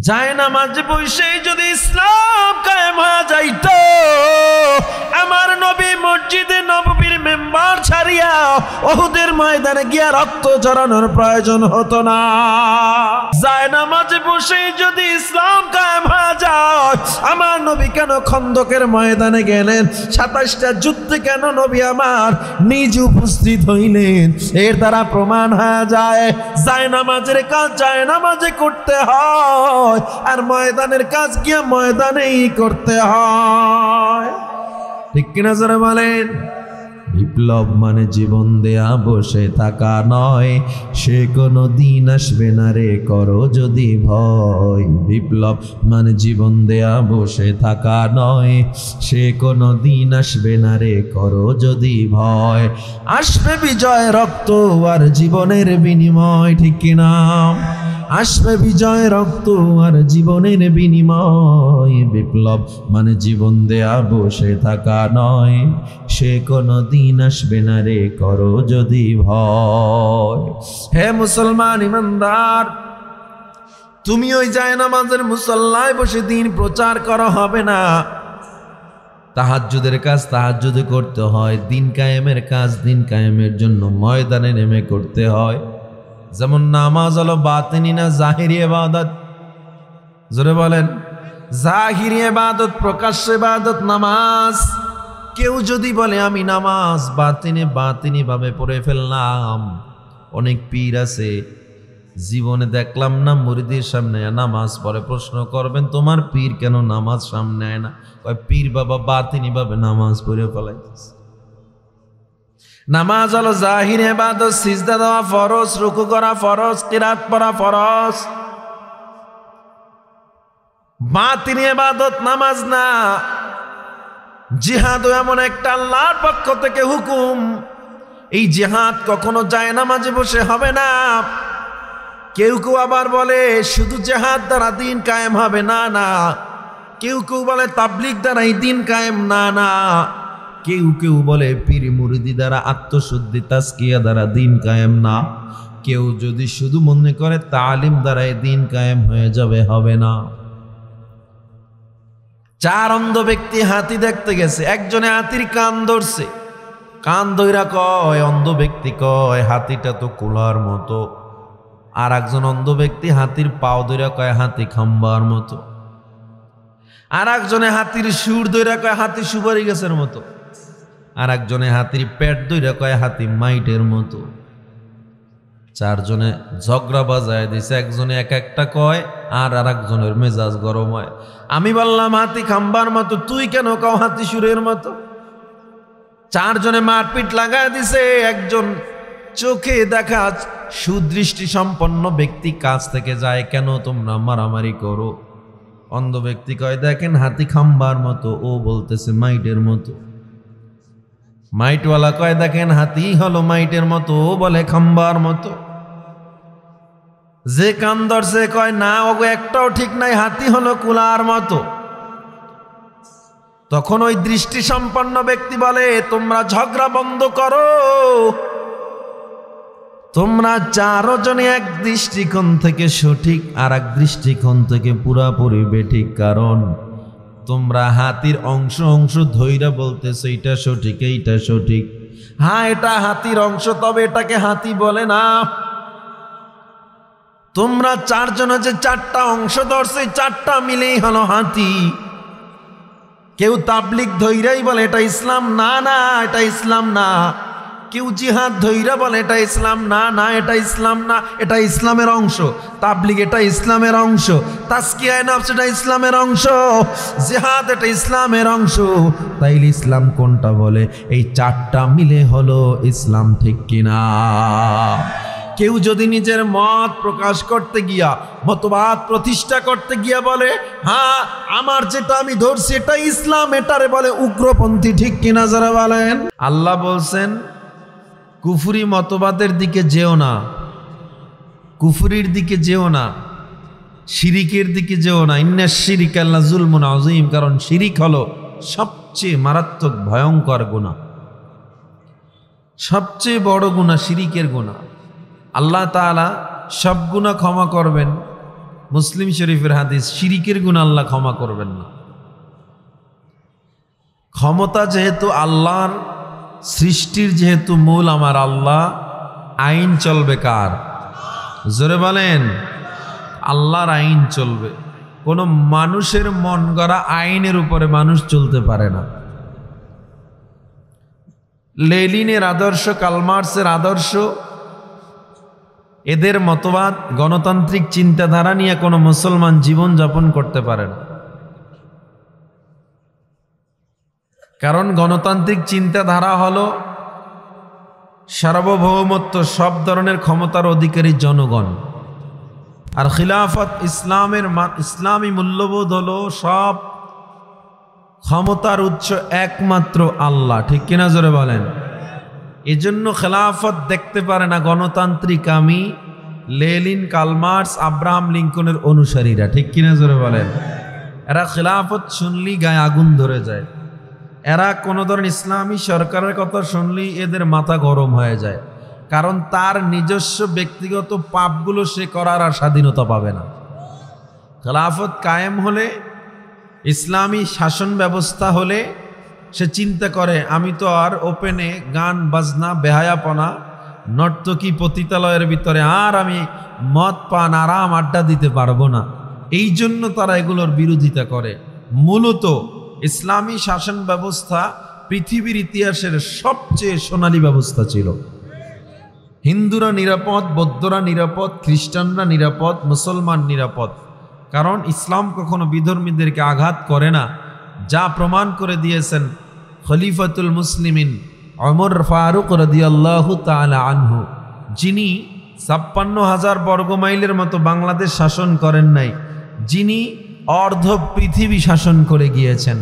যায় নামাজে বসে যদি ইসলাম কায়েম হয়ে যাইত, আমার নবী মসজিদে নববীর মেম্বার ছাড়িয়া উহুদের ময়দানে গিয়া রক্ত ঝরানোর প্রয়োজন হতো না। যায় নামাজে বসে যদি ইসলাম কায়েম হয়ে যায়, আমার নবী কেন খন্দকের ময়দানে গেলেন? 27টা যুদ্ধে কেন নবী আমার নিজ উপস্থিত হইলেন? এর দ্বারা প্রমাণ হয়ে যায় যায় নামাজের কাজ যায় নামাজে করতে হয়, আর ময়দানের কাজ গিয়ে ময়দানেই করতে হয়। ঠিক কিনা জোরে বলেন? বিপ্লব মানে জীবন দেয়া বসে থাকা নয়, সে কোনো দিন আসবে না রে করো যদি ভয়। বিপ্লব মানে জীবন দেয়া বসে থাকা নয়, সে কোনো দিন আসবে না রে করো যদি ভয়। আসবে বিজয় রক্ত আর জীবনের বিনিময়। ঠিক কিনা? আসবে বিজয় রক্ত আর জীবনের বিনিময়। বিপ্লব মানে জীবন দেয়া বসে থাকা নয়, সে কোনো দিন আসবে না রে করো যদি ভয়। হে মুসলমান ইমানদার, তুমি ওই যায় নামাজের মুসল্লায় বসে দিন প্রচার করা হবে না। তাহাজ্জুদের কাজ তাহাজ্জুদে করতে হয়, দিন কায়েমের কাজ দিন কায়েমের জন্য ময়দানে নেমে করতে হয়। যেমন নামাজ হলো বাতিনি না জাহিরি ইবাদত? জোরে বলেন। জাহিরি ইবাদত, প্রকাশ্য ইবাদত নামাজ। কেউ যদি বলে আমি নামাজ বাতিনি ভাবে পড়ে ফেললাম, অনেক পীর আছে জীবনে দেখলাম না মুরিদের সামনে নামাজ পড়ে। প্রশ্ন করবেন তোমার পীর কেন নামাজ সামনে আয় না? পীর বাবা বাতিনি ভাবে নামাজ পড়ে ফেলাইতেছে। নামাজ হলো জাহির ইবাদত, সিজদা দেওয়া ফরজ, রুকু করা ফরজ, কিরাত পড়া ফরজ। বাতিনি ইবাদত নামাজ না। জিহাদ এমন একটা আল্লাহর পক্ষ থেকে হুকুম, এই জিহাদ কখনো যায় নামাজে বসে হবে না। কেউ কেউ আবার বলে শুধু জিহাদ দ্বারা দিন কায়েম হবে, না না। কেউ কেউ বলে তাবলিগ দ্বারা এই দিন কায়েম, না না। কেউ কেউ বলে পীর মুরিদি দ্বারা আত্মশুদ্ধি তাজকিয়া দ্বারা দিন কায়েম, না। কেউ যদি শুধু মনে করে তালিম দ্বারা এই দিন কায়েম হয়ে যাবে, হবে না। 4 অন্ধ ব্যক্তি হাতি দেখতে গেছে, একজনে হাতির কান ধরছে, কান ধইরা কয়, অন্ধ ব্যক্তি কয় হাতিটা তো কুলার মতো। আর একজন অন্ধ ব্যক্তি হাতির পাও ধইরা কয় হাতি খাম্বার মতো। আর একজনে হাতির সুর ধইরা কয় হাতি সুপারি গাছের মতো। আর একজনে হাতির পেট ধইরা কয় হাতি মাইটের মতো। 4 জনে ঝগড়া বাজায় দিছে, একজনে এক একটা কয়, আর একজনের মেজাজ গরম হয়। আমি বললাম হাতি খাম্বার মতো, তুই কেন কও হাতি সুরের মতো? 4 জনে মারপিট লাগায় দিছে। একজন চোখে দেখা সুদৃষ্টি সম্পন্ন ব্যক্তি কাছ থেকে যায়, কেন তোমরা মারামারি করো? অন্ধ ব্যক্তি কয় দেখেন হাতি খাম্বার মতো, ও বলতেছে মাইটের মতো। মাইটওয়ালা কয় দেখেন হাতি হলো মাইটের মতো, ও বলে খাম্বার মতো। যে কান ধরছে কয় না, ওগো একটাও ঠিক নাই, হাতি হলো কুলার মতো। তখন ওই দৃষ্টি সম্পন্ন ব্যক্তি বলে তোমরা ঝগড়া বন্ধ করো। তোমরা 4 জনে এক দৃষ্টিকোণ থেকে সঠিক, আর এক দৃষ্টিকোণ থেকে পুরাপুরি বেঠিক। কারণ তোমরা হাতির অংশ অংশ ধইরা বলতেছো এইটা সঠিক এইটা সঠিক। হ্যাঁ এটা হাতির অংশ, তবে এটাকে হাতি বলে না। তোমরা 4 জনে যে 4টা অংশ ধরছে, 4টা মিলেই হলো হাতি। কেউ তাবলিগ ধইরাই বলে এটা ইসলাম, না না এটা ইসলাম না। কেউ জিহাদ ধইরা বলে এটা ইসলাম, না না এটা ইসলাম না, এটা ইসলামের অংশ। তাবলিগ এটা ইসলামের অংশ, তাজকিয়ায়ে নফস এটা ইসলামের অংশ, জিহাদ এটা ইসলামের অংশ। তাইলে ইসলাম কোনটা বলে? এই 4টা মিলে হলো ইসলাম। ঠিক কিনা? কেউ যদি নিজের মত প্রকাশ করতে গিয়া, মতবাদ প্রতিষ্ঠা করতে গিয়া বলে হ্যাঁ আমার যেটা আমি ধরছি এটা ইসলাম, এটারে বলে উগ্রপন্থী। ঠিক কিনা যারা বলেন? আল্লাহ বলছেন কুফরি মতবাদের দিকে যেও না, কুফরির দিকে যেও না, শিরিকের দিকে যেও না। ইন্না শিরিকা লাযুলমুন আযীম। কারণ শিরিক হলো সবচেয়ে মারাত্মক ভয়ঙ্কর গুনাহ, সবচেয়ে বড় গুনাহ শিরিকের গুনাহ। আল্লাহ তাআলা সব গুনাহ ক্ষমা করবেন, মুসলিম শরীফের হাদিস, শিরিকের গুনাহ আল্লাহ ক্ষমা করবেন না। ক্ষমতা যেহেতু আল্লাহর, সৃষ্টির যেহেতু মূল আমার আল্লাহ, আইন চলবে কার? জোরে বলেন, আল্লাহর আইন চলবে। কোনো মানুষের মন গড়া আইনের উপরে মানুষ চলতে পারে না। লেনিনের আদর্শ, কার্লমার্ক্সের আদর্শ, এদের মতবাদ, গণতান্ত্রিক চিন্তাধারা নিয়ে কোনো মুসলমান জীবন যাপন করতে পারে না। কারণ গণতান্ত্রিক চিন্তাধারা হলো সার্বভৌমত্ব, সব ধরনের ক্ষমতার অধিকারী জনগণ। আর খিলাফত, ইসলামী মূল্যবোধ হলো সব ক্ষমতার উৎস একমাত্র আল্লাহ। ঠিক কিনা জোরে বলেন? এজন্য খেলাফত দেখতে পারে না গণতান্ত্রিক আমি, লেনিন, কার্লমার্ক্স, আব্রাহাম লিঙ্কনের অনুসারীরা। ঠিক কিনা জোরে বলেন? এরা খেলাফত শুনলেই গায়ে আগুন ধরে যায়। এরা কোনো ধরনের ইসলামী সরকারের কথা শুনলেই এদের মাথা গরম হয়ে যায়। কারণ তার নিজস্ব ব্যক্তিগত পাপগুলো সে করার আর স্বাধীনতা পাবে না। খেলাফত কায়েম হলে, ইসলামী শাসন ব্যবস্থা হলে সে চিন্তা করে আমি তো আর ওপেনে গান বাজনা, বেহায়াপনা, নর্তকী, পতিতালয়ের ভিতরে আর আমি মদ পান, আরাম, আড্ডা দিতে পারবো না। এই জন্য তারা এগুলোর বিরোধিতা করে। মূলত ইসলামী শাসন ব্যবস্থা পৃথিবীর ইতিহাসের সবচেয়ে সোনালী ব্যবস্থা ছিল। হিন্দুরা নিরাপদ, বৌদ্ধরা নিরাপদ, খ্রিস্টানরা নিরাপদ, মুসলমান নিরাপদ। কারণ ইসলাম কখনো বিধর্মীদেরকে আঘাত করে না, যা প্রমাণ করে দিয়েছেন খলিফাতুল মুসলিমিন ওমর ফারুক রাদিয়াল্লাহু তাআলা আনহু, যিনি ৫৬,০০০ বর্গমাইলের মতো বাংলাদেশ শাসন করেন নাই, যিনি অর্ধ পৃথিবী শাসন করে গিয়েছেন।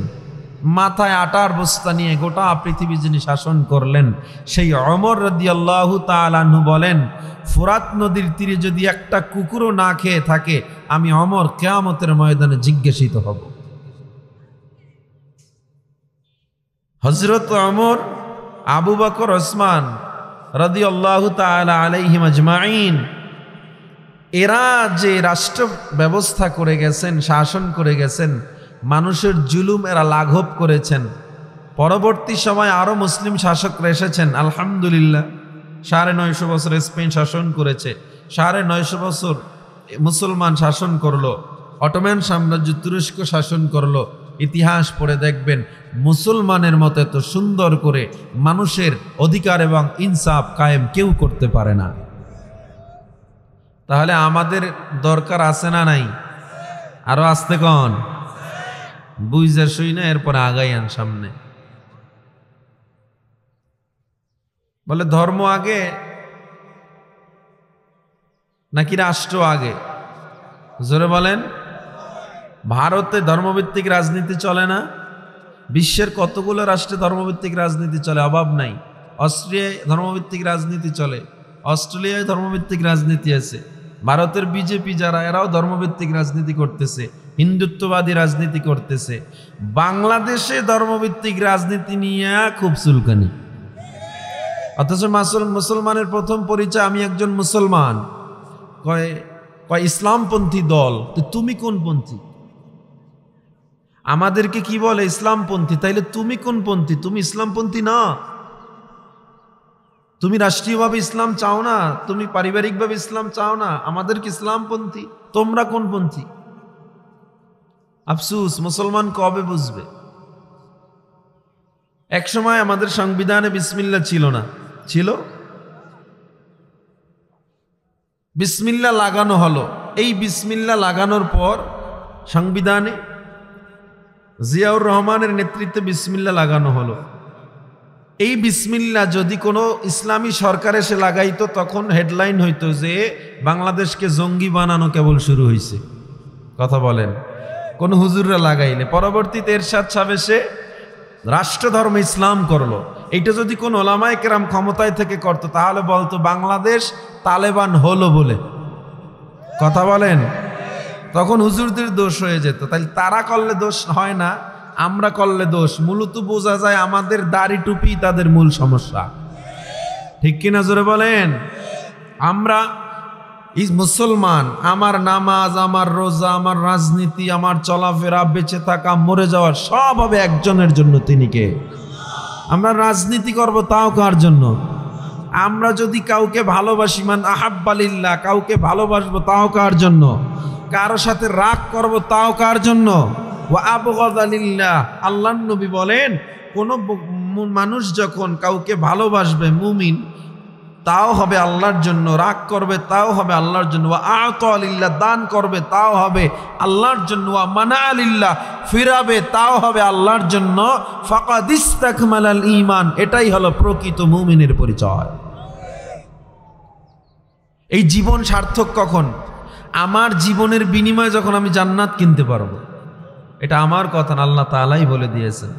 মাথায় আটার বস্তা নিয়ে গোটা পৃথিবী যিনি শাসন করলেন, সেই ওমর রাদিয়াল্লাহু তাআলা আনহু বলেন, ফুরাত নদীর তীরে যদি একটা কুকুরও না খেয়ে থাকে, আমি ওমর কিয়ামতের ময়দানে জিজ্ঞাসিত হব। হযরত ওমর, আবু বকর, ওসমান রাদিয়াল্লাহু তাআলা আলাইহিম আজমাইন, এরা যে রাষ্ট্র ব্যবস্থা করে গেছেন, শাসন করে গেছেন, মানুষের জুলুম এরা লাঘব করেছেন। পরবর্তী সময় আরো মুসলিম শাসকরা এসেছেন, আলহামদুলিল্লাহ। ৯৫০ বছর স্পেন শাসন করেছে, ৯৫০ বছর মুসলমান শাসন করলো, অটোমান সাম্রাজ্য তুরস্ক শাসন করলো। ইতিহাস পড়ে দেখবেন মুসলমানের মতো এত সুন্দর করে মানুষের অধিকার এবং ইনসাফ কায়েম কেউ করতে পারে না। তাহলে আমাদের দরকার আছে না নাই? আরো আসতে কন, বুঝা শুই না, এরপরে আগাইয়ান সামনে। বলে ধর্ম আগে নাকি রাষ্ট্র আগে? জোরে বলেন। ভারতে ধর্মভিত্তিক রাজনীতি চলে না? বিশ্বের কতগুলো রাষ্ট্রে ধর্মভিত্তিক রাজনীতি চলে, অভাব নাই। অস্ট্রিয়ায় ধর্মভিত্তিক রাজনীতি চলে, অস্ট্রেলিয়ায় ধর্মভিত্তিক রাজনীতি আছে। ভারতের বিজেপি যারা, এরাও ধর্মভিত্তিক রাজনীতি করতেছে, হিন্দুত্ববাদী রাজনীতি করতেছে। বাংলাদেশে ধর্মভিত্তিক রাজনীতি নিয়ে খুব চুলকানি। অথচ মুসলমানের প্রথম পরিচয় আমি একজন মুসলমান। কয় ইসলামপন্থী দল। তো তুমি কোন পন্থী? আমাদেরকে কি বলে? ইসলামপন্থী। তাইলে তুমি কোন পন্থী? তুমি ইসলামপন্থী না। তুমি রাষ্ট্রীয়ভাবে ইসলাম চাও না, তুমি পারিবারিকভাবে ইসলাম চাও না, আমাদেরকে ইসলামপন্থী। তোমরা কোন পন্থী? আফসুস, মুসলমান কবে বুঝবে? এক সময় আমাদের সংবিধানে বিসমিল্লাহ ছিল না, ছিল? বিসমিল্লাহ লাগানো হলো। এই বিসমিল্লাহ লাগানোর পর সংবিধানে জিয়াউর রহমানের নেতৃত্বে বিসমিল্লাহ লাগানো হলো। এই বিসমিল্লাহ যদি কোনো ইসলামী সরকার এসে লাগাইতো, তখন হেডলাইন হইতো যে বাংলাদেশকে জঙ্গি বানানো কেবল শুরু হয়েছে। কথা বলেন। কোন হুজুররা লাগাইলে, পরবর্তীতে এরশাদ সাহেব এসে রাষ্ট্রধর্ম ইসলাম করলো। এইটা যদি কোন ওলামায়ে কেরাম ক্ষমতায় থেকে করতো, তাহলে বলতো বাংলাদেশ তালেবান হলো বলে। কথা বলেন। তখন হুজুরদের দোষ হয়ে যেত। তাহলে তারা করলে দোষ হয় না, আমরা করলে দোষ। মূলত বোঝা যায় আমাদের দাড়ি টুপি তাদের মূল সমস্যা। ঠিক কিনা জোরে বলেন। আমরা মুসলমান, আমার নামাজ, আমার রোজা, আমার রাজনীতি, আমার চলাফেরা, বেঁচে থাকা, মরে যাওয়া সব হবে একজনের জন্য, তিনি কে? আমরা রাজনীতি করব তাও কার জন্য? আমরা যদি কাউকে ভালোবাসি, মান আহাব্বা লিল্লাহ, কাউকে ভালোবাসবো তাও কার জন্য? কারো সাথে রাগ করব তাও কার জন্য? ওয়া আবগাযা লিল্লাহ। আল্লাহর নবী বলেন, কোন মানুষ যখন কাউকে ভালোবাসবে, মুমিন, তাও হবে আল্লাহর জন্য, রাগ করবে তাও হবে আল্লাহর জন্য, ওয়া আতা লিল্লাহ, দান করবে তাও হবে আল্লাহর জন্য, ওয়া মানা লিল্লাহ, ফিরাবে তাও হবে আল্লাহর জন্য। ফাকাদ ইস্তাকমালাল ঈমান, এটাই হলো প্রকৃত মুমিনের পরিচয়। এই জীবন সার্থক কখন? আমার জীবনের বিনিময়ে যখন আমি জান্নাত কিনতে পারবো। এটা আমার কথা না, আল্লাহ তাআলাই বলে দিয়েছেন,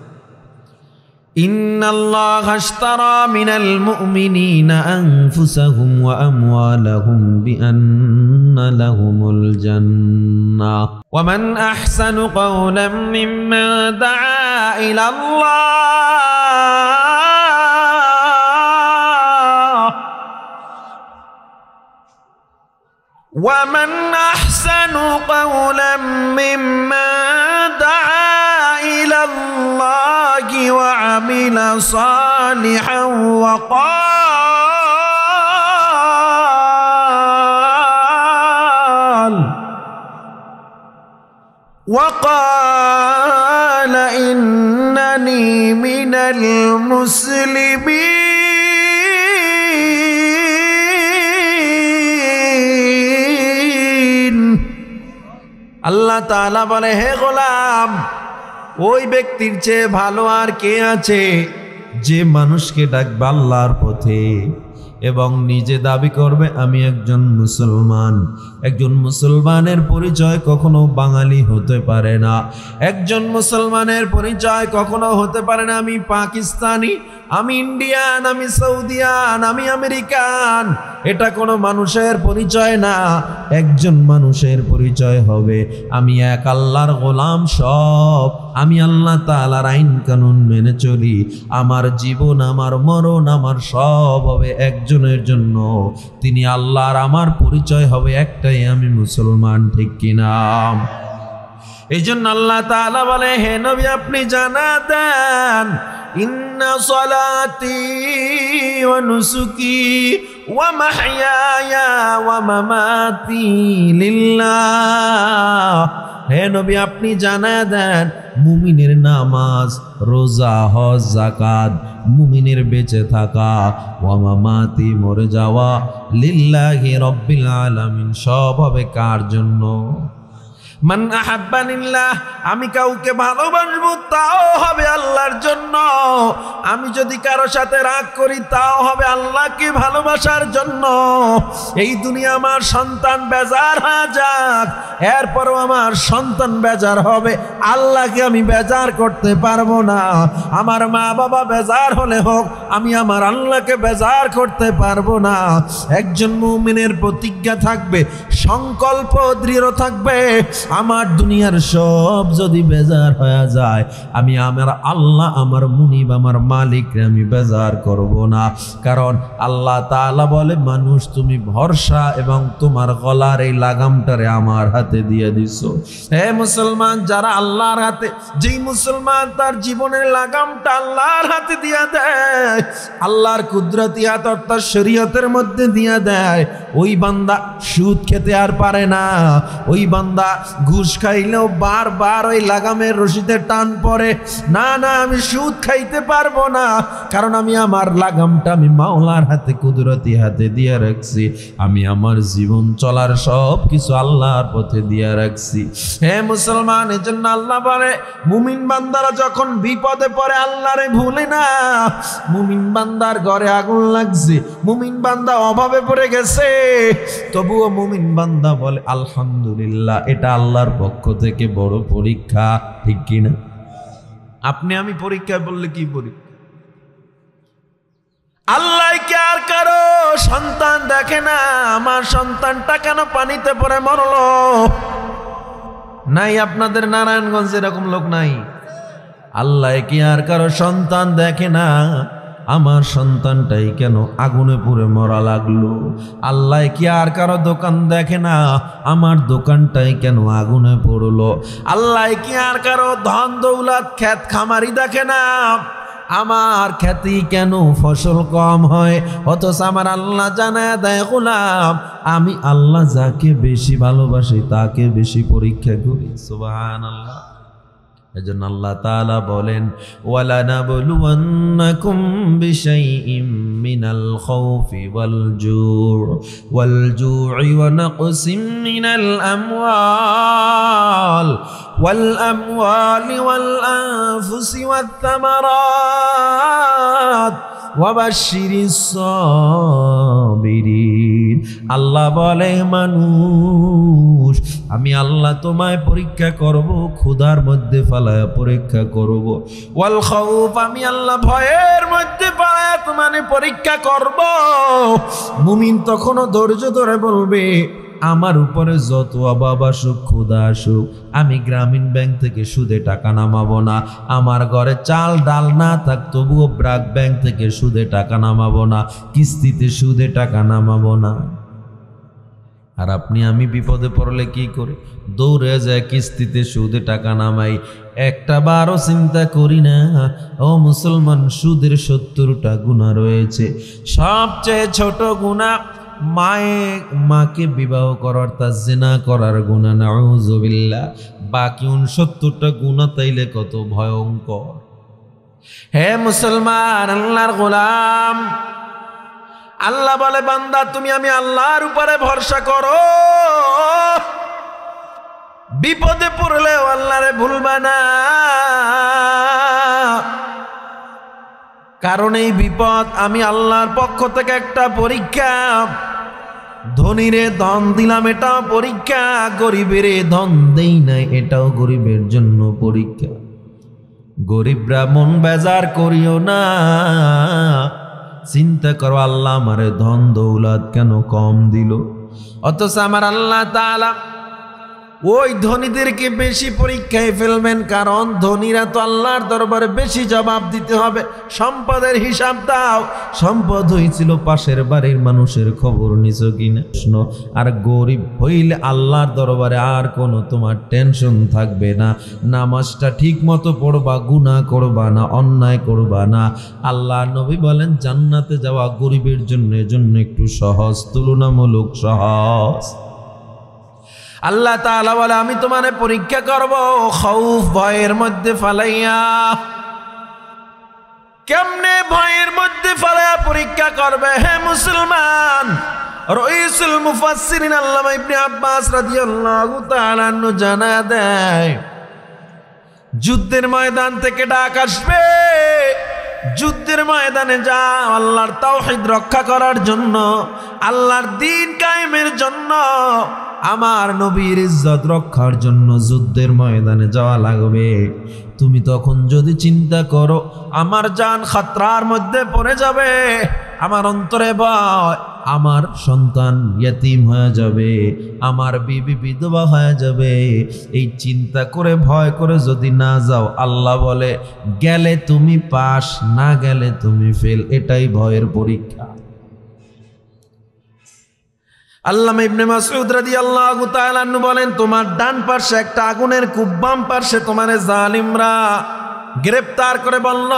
ইন্নাল্লাহা আশতারা মিনাল মুমিনিনা আনফুসাহুম ওয়া আমওয়ালাহুম বিআন্না লাহুমুল জান্নাহ ওয়া মান আহসানু কাওলাম মিম্মান দাআ ইলাল্লাহ ওয়া মান আহসানু কাওলাম মিম্মান দাআ ইলাল্লাহি ওয়া আমিলা সালিহান ওয়া قال إنني من المسلمين। আল্লাহ তাআলা বলে, হে গোলাম, ওই ব্যক্তির চেয়ে ভালো আর কে আছে যে মানুষকে ডাকবে আল্লাহর পথে এবং নিজে দাবি করবে আমি একজন মুসলমান। একজন মুসলমানের পরিচয় কখনো বাঙালি হতে পারে না। একজন মুসলমানের পরিচয় কখনো হতে পারে না আমি পাকিস্তানি, আমি ইন্ডিয়ান, আমি সৌদিয়ান, আমি আমেরিকান। এটা কোনো মানুষের পরিচয় না। একজন মানুষের পরিচয় হবে আমি এক আল্লাহর গোলাম, সব আমি আল্লাহ তাআলার আইন কানুন মেনে চলি। আমার জীবন, আমার মরণ, আমার সব হবে একজনের জন্য, তিনি আল্লাহর। আমার পরিচয় হবে একটাই, আমি মুসলমান, ঠিক কিনা? এই জন্য আল্লাহ তাআলা বলে, হে নবী আপনি জানা দেন, ইন্না সলাতি ওয়া নুসুকি ওয়া মাহইয়ায়া ওয়া মামাতি লিল্লাহ। হে নবী আপনি জানা দেন, মুমিনের নামাজ, রোজা, হজ, যাকাত, মুমিনের বেঁচে থাকা, ওয়া মামাতি, মরে যাওয়া, লিল্লাহি রাব্বিল আলামিন, সব হবে কার জন্য? মান আহাব্বানিল্লাহ, আমি কাউকে ভালোবাসবো তাও হবে আল্লাহর জন্য। আমি যদি কারো সাথে রাগ করি তাও হবে আল্লাহকে ভালোবাসার জন্য। এই দুনিয়া আমার সন্তান বেজার হয়ে যাক, এরপরও আমার সন্তান বেজার হবে, আল্লাহকে আমি বেজার করতে পারবো না। আমার মা বাবা বেজার হলে হোক, আমি আমার আল্লাহকে বেজার করতে পারবো না। একজন মুমিনের প্রতিজ্ঞা থাকবে, সংকল্প দৃঢ় থাকবে, আমার দুনিয়ার সব যদি বেজার হয়ে যায়, আমি আমার আল্লাহ, আমার মুনিব, আমার মালিককে আমি বেজার করব না। কারণ আল্লাহ তাআলা বলে, মানুষ তুমি ভরসা এবং তোমার গলার এই লাগামটারে আমার হাতে দিয়ে দিছো। হে মুসলমান, যারা আল্লাহর হাতে, যেই মুসলমান তার জীবনের লাগামটা আল্লাহর হাতে দিয়ে দেয়, আল্লাহর কুদরতি হাত অর্থাৎ শরীয়তের মধ্যে দিয়ে দেয়, ওই বান্দা সুদ খেতে আর পারে না। ওই বান্দা ঘুষ খাইলেও বারবার ওই লাগামের রশিতে টান পড়ে, না না আমি সুদ খাইতে পারবো না, কারণ আমি আমার লাগামটা আমি মাওলার হাতে, কুদরতি হাতে দিয়ে রাখছি। আমি আমার জীবন চলার সব কিছু আল্লাহর পথে দিয়ে রাখছি। হে মুসলমান, এজন্য আল্লাহ বলে, মুমিন বান্দারা যখন বিপদে পড়ে আল্লাহরে ভুলে না। মুমিন বান্দার ঘরে আগুন লাগছে, মুমিন বান্দা অভাবে পড়ে গেছে, তবুও মুমিন বান্দা বলে আলহামদুলিল্লাহ, এটা আল্লাহর পক্ষ থেকে বড় পরীক্ষা, ঠিক কিনা? আপনি আমি পরীক্ষায় বললে কি পরীক্ষা? আল্লাহ কি আর কারো সন্তান দেখে না? আমার সন্তানটা কেন পানিতে পড়ে মরলো? নাই আপনাদের নারায়ণগঞ্জে এরকম লোক নাই? আল্লাহ কি আর কারো সন্তান দেখে না? আমার সন্তানটাই কেন আগুনে পুড়ে মরা লাগলো? আল্লাহ কি আর কারো দোকান দেখে না? আমার দোকানটাই কেন আগুনে পড়লো? আল্লাহ কি আর কারো ধন দৌলত ক্ষেত খামারি দেখে না? আমার খেতে কেন ফসল কম হয়? অথচ আমার আল্লাহ জানায় দেয়, গোলাম আমি আল্লাহ যাকে বেশি ভালোবাসি তাকে বেশি পরীক্ষা করি। সুবহানাল্লাহ। এজন্য আল্লাহ তাআলা বলেন, ওয়ালানাবলুওয়ান্নাকুম বিশাইইম মিনাল খাউফি ওয়াল জু'i ওয়া নাকসিম মিনাল আমওয়ালি ওয়াল আনফুসি ওয়াত থামারাত ওয়াবাশশিরিস সাবিরিন। আল্লাহ বলে, মানুষ আমি আল্লাহ তোমায় পরীক্ষা করব, ক্ষুধার মধ্যে ফালায়া পরীক্ষা করব। ওয়াল খাউফ আমি আল্লাহ ভয়ের মধ্যে ফালায়া তোমাকে পরীক্ষা করব। মুমিন তখনও ধৈর্য ধরে বলবে, আমার উপরে যত অভাব আসুক, ক্ষুধা আসুক, আমি গ্রামীণ ব্যাংক থেকে সুদে টাকা নামাবো না। আমার ঘরে চাল ডাল না থাক, তবুও ব্র্যাক ব্যাংক থেকে সুদে টাকা নামাবো না, কিস্তিতে সুদে টাকা নামাবো না। আর আপনি আমি বিপদে পড়লে কি করি? দৌড়ে যায় কিস্তিতে সুদে টাকা নামাই। একটা বারও চিন্তা করি না, ও মুসলমান, সুদের 70টা গুনাহ রয়েছে। সবচেয়ে ছোট গুনাহ মাকে বিবাহ করার, তা জিনা করার গুনাহ, নাউযুবিল্লাহ। বাকি 69টা গুনাহ তাইলে কত ভয়ঙ্কর। হে মুসলমান, আল্লাহর গোলাম, আল্লাহ বলে, বান্দা তুমি আমি আল্লাহর উপরে ভরসা করো, বিপদে পড়লেও আল্লাহরে ভুলবা না। কারণ এই বিপদ আমি আল্লাহর পক্ষ থেকে একটা পরীক্ষা। ধনীরে ধন দিলাম, এটাও পরীক্ষা। গরিবেরে ধন দেই নাই, এটাও গরিবের জন্য পরীক্ষা। গরিবরা মন বেজার করিও না, চিন্তা করো আল্লাহ আমারে ধন দৌলত কেন কম দিল? অথচ আমার আল্লাহ তাআলা ওই ধনীদেরকে বেশি পরীক্ষায় ফেলবেন, কারণ ধনীরা তো আল্লাহর দরবারে বেশি জবাব দিতে হবে। সম্পদের হিসাব দাও। সম্পদ হয়েছিল পাশের বাড়ির মানুষের খবর নিছো কিনা। আর গরিব হইলে আল্লাহর দরবারে আর কোনো তোমার টেনশন থাকবে না। নামাজটা ঠিক মতো পড়বা, গুনাহ করবা না, অন্যায় করবা না। আল্লাহ নবী বলেন, জান্নাতে যাওয়া গরিবের জন্য একটু সহজ, তুলনামূলক সহজ। আল্লাহ তাআলা বলে, আমি তোমারে পরীক্ষা করব খাউফ, ভয়ের মধ্যে ফালাইয়া। কেমনে ভয়ের মধ্যে ফালাইয়া পরীক্ষা করবে? হে মুসলমান, রাইসুল মুফাসসিরিন আল্লামা ইবনে আব্বাস রাদিয়াল্লাহু তাআলা আনহু জানায়া দেয়, যুদ্ধের ময়দান থেকে ডাক আসবে। যুদ্ধের ময়দানে যাও আল্লাহর তাওহীদ রক্ষা করার জন্য, আল্লাহর দ্বীন কায়েমের জন্য, আমার নবীর ইজ্জত রক্ষার জন্য যুদ্ধের ময়দানে যাওয়া লাগবে। তুমি তখন যদি চিন্তা করো আমার জান খাতরার মধ্যে পড়ে যাবে, আমার অন্তরে ভয়, আমার সন্তান ইয়াতীম হয়ে যাবে, আমার বিবি বিধবা হয়ে যাবে, এই চিন্তা করে ভয় করে যদি না যাও, আল্লাহ বলে গেলে তুমি পাস, না গেলে তুমি ফেল। এটাই ভয়ের পরীক্ষা। আল্লামা ইবনে মাসউদ রাদিয়াল্লাহু তাআলা আনহু বলেন, তোমার ডান পাশে একটা আগুনের কূপ, বাম পাশে তোমার জালিমরা গ্রেফতার করে বলল,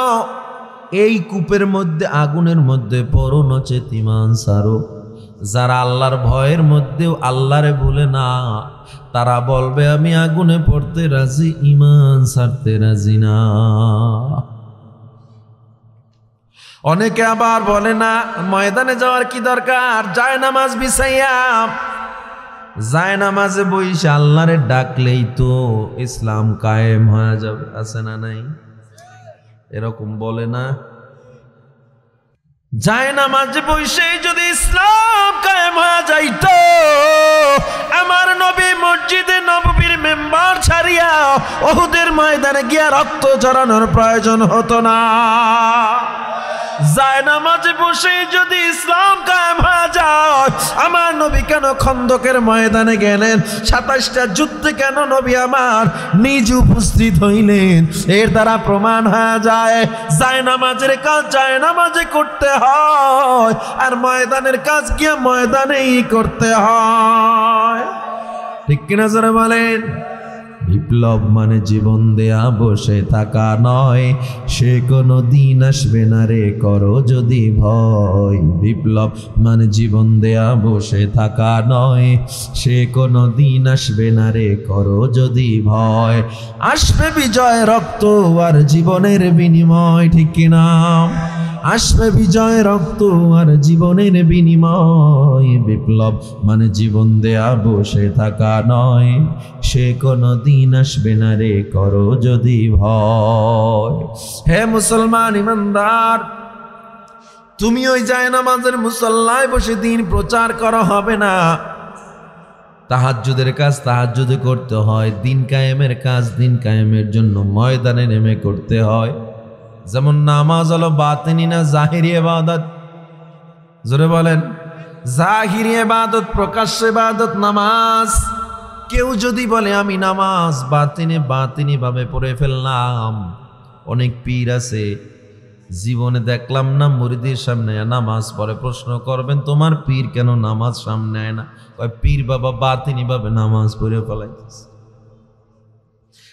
এই কূপের মধ্যে, আগুনের মধ্যে পড়ো, নচেত ঈমান ছাড়ো। যারা আল্লাহর ভয়ের মধ্যেও আল্লাহরে ভুলে না, তারা বলবে আমি আগুনে পড়তে রাজি, ঈমান ছাড়তে রাজি না। অনেকে আবার বলে না, ময়দানে যাওয়ার কি দরকার, জায়নামাজ বিছাইয়া জায়নামাজে বইসে আল্লাহরে ডাকলেই তো ইসলাম কায়েম হয়ে যাবে। আছে না নাই? এরকম বলে না? জায়নামাজে বইসে যদি ইসলাম কায়েম হয়ে যাইতো, আমার নবী মসজিদে নববীর মেম্বার ছাড়িয়া উহুদের ময়দানে গিয়া রক্ত ঝরানোর প্রয়োজন হতো না। জায়নামাজে বসে যদি ইসলাম কায়েম হয়ে যায়, আমার নবী কেন খন্দকের ময়দানে গেলেন? 27টা যুদ্ধে কেন নবী আমার নিজ উপস্থিত হইলেন? এর দ্বারা প্রমাণ হয়ে যায় জায়নামাজের কাজ জায়নামাজে করতে হয়, আর ময়দানের কাজ গিয়ে ময়দানেই করতে হয়। ঠিক কিনা যারা বলেন? বিপ্লব মানে জীবন দেয়া বসে থাকা নয়, সে কোনো দিন আসবে না রে করো যদি ভয়। বিপ্লব মানে জীবন দেয়া বসে থাকা নয়, সে কোনো দিন আসবে না রে করো যদি ভয়। আসবে বিজয় রক্ত আর জীবনের বিনিময়, ঠিক কিনা? আসবে বিজয় রক্ত আর জীবনের বিনিময়। বিপ্লব মানে জীবন দেয়া বসে থাকা নয়, সে কোনো দিন আসবে না রে করো যদি ভয়। হে মুসলমান ইমানদার, তুমি ওই জায়নামাজের মুসল্লায় বসে দিন প্রচার করা হবে না। তাহাজ্জুদের কাজ তাহাজ্জুদে করতে হয়, দিন কায়েমের কাজ দিন কায়েমের জন্য ময়দানে নেমে করতে হয়। যেমন নামাজ হলো বাতিনি না জাহিরি ইবাদত? জোরে বলেন। জাহিরি ইবাদত, প্রকাশ্য ইবাদত নামাজ। কেউ যদি বলে আমি নামাজ বাতিনি ভাবে পড়ে ফেললাম, অনেক পীর আছে জীবনে দেখলাম না মুরিদের সামনে নামাজ পড়ে। প্রশ্ন করবেন তোমার পীর কেন নামাজ সামনে আয় না? কয় পীর বাবা বাতিনি ভাবে নামাজ পড়ে ফেলাইতেছে।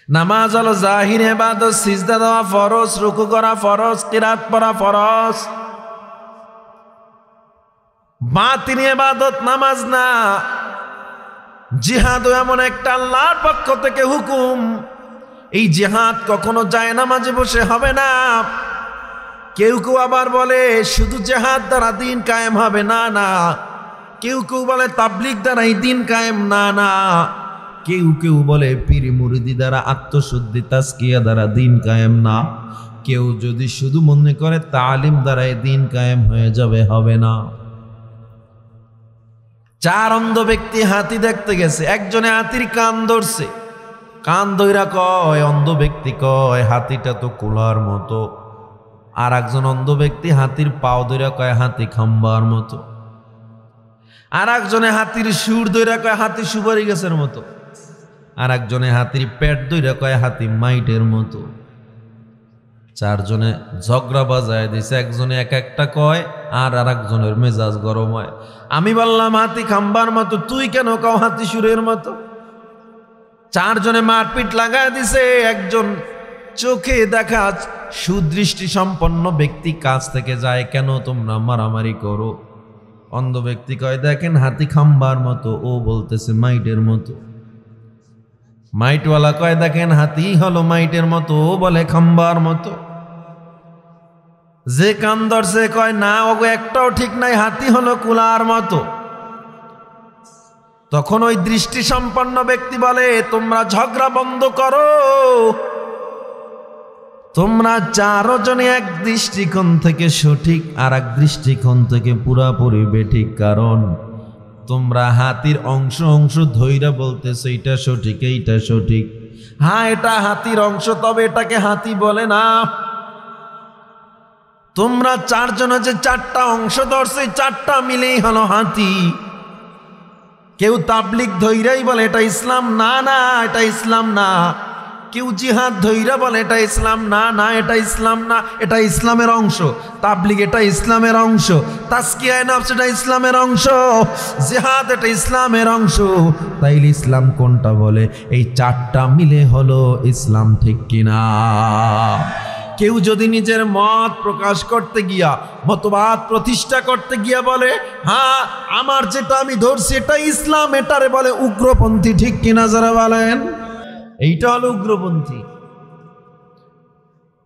নামাজ হলো জাহির ইবাদত, সিজদা দেওয়া ফরজ, রুকু করা ফরজ, কিরাত পড়া ফরজ। বাতিনি ইবাদত নামাজ না। জিহাদ এমন একটা আল্লাহর পক্ষ থেকে হুকুম, এই জিহাদ কখনো জায়নামাজে বসে হবে না। কেউ কেউ আবার বলে শুধু জিহাদ দ্বারা দিন কায়েম হবে, না না। কেউ কেউ বলে তাবলীগ দ্বারা এই দিন কায়েম, না না। কেউ কেউ বলে পীর মুরিদি দ্বারা আত্মশুদ্ধি তাজকিয়া দ্বারা দিন কায়েম, না। কেউ যদি শুধু মনে করে তালিম দ্বারা এই দিন কায়েম হয়ে যাবে, হবে না। 4 অন্ধ ব্যক্তি হাতি দেখতে গেছে, একজনে হাতির কান ধরছে, কান ধইরা কয়, অন্ধ ব্যক্তি কয় হাতিটা তো কুলার মতো। আর একজন অন্ধ ব্যক্তি হাতির পাও ধইরা কয় হাতি খাম্বার মতো। আর একজনে হাতির সুর ধইরা কয় হাতি সুপারি গাছের মতো। আর একজনে হাতির পেট ধইরা কয় হাতি মাইটের মতো। 4 জনে ঝগড়া বাজায় দিছে, একজনে এক একটা কয়, আর একজনের মেজাজ গরম হয়। আমি বললাম হাতি খাম্বার মতো, তুই কেন কও হাতি সুরের মতো? 4 জনে মারপিট লাগায় দিছে। একজন চোখে দেখা সুদৃষ্টি সম্পন্ন ব্যক্তি কাছ থেকে যায়, কেন তোমরা মারামারি করো? অন্ধ ব্যক্তি কয় দেখেন হাতি খাম্বার মতো, ও বলতেছে মাইটের মতো। মাইটওয়ালা কয় দেখেন হাতি হলো মাইটের মতো, ও বলে খাম্বার মতো। যে কান ধরছে কয় না, ওগো একটাও ঠিক নাই, হাতি হলো কুলার মতো। তখন ওই দৃষ্টি সম্পন্ন ব্যক্তি বলে তোমরা ঝগড়া বন্ধ করো। তোমরা 4 জনে এক দৃষ্টিকোণ থেকে সঠিক, আর এক দৃষ্টিকোণ থেকে পুরাপুরি বেঠিক। কারণ তোমরা হাতির অংশ অংশ ধইরা বলতেছো এইটা সঠিক এইটা সঠিক। হ্যাঁ এটা হাতির অংশ, তবে এটাকে হাতি বলে না। তোমরা 4 জনে যে 4টা অংশ ধরছে, 4টা মিলেই হলো হাতি। কেউ তাবলীগ ধইরাই বলে এটা ইসলাম, না না এটা ইসলাম না। কেউ জিহাদ ধইরা বলে এটা ইসলাম, না না এটা ইসলাম না, এটা ইসলামের অংশ। তাবলীগ এটা ইসলামের অংশ, তাজকিয়ায়ে নফস এটা ইসলামের অংশ, জিহাদ এটা ইসলামের অংশ। তাইলে ইসলাম কোনটা বলে? এই 4টা মিলে হলো ইসলাম, ঠিক কিনা? কেউ যদি নিজের মত প্রকাশ করতে গিয়া, মতবাদ প্রতিষ্ঠা করতে গিয়া বলে হ্যাঁ আমার যেটা আমি ধরছি এটা ইসলাম, এটারে বলে উগ্রপন্থী, ঠিক কিনা যারা বলেন? এইটা হলো উগ্রপন্থী।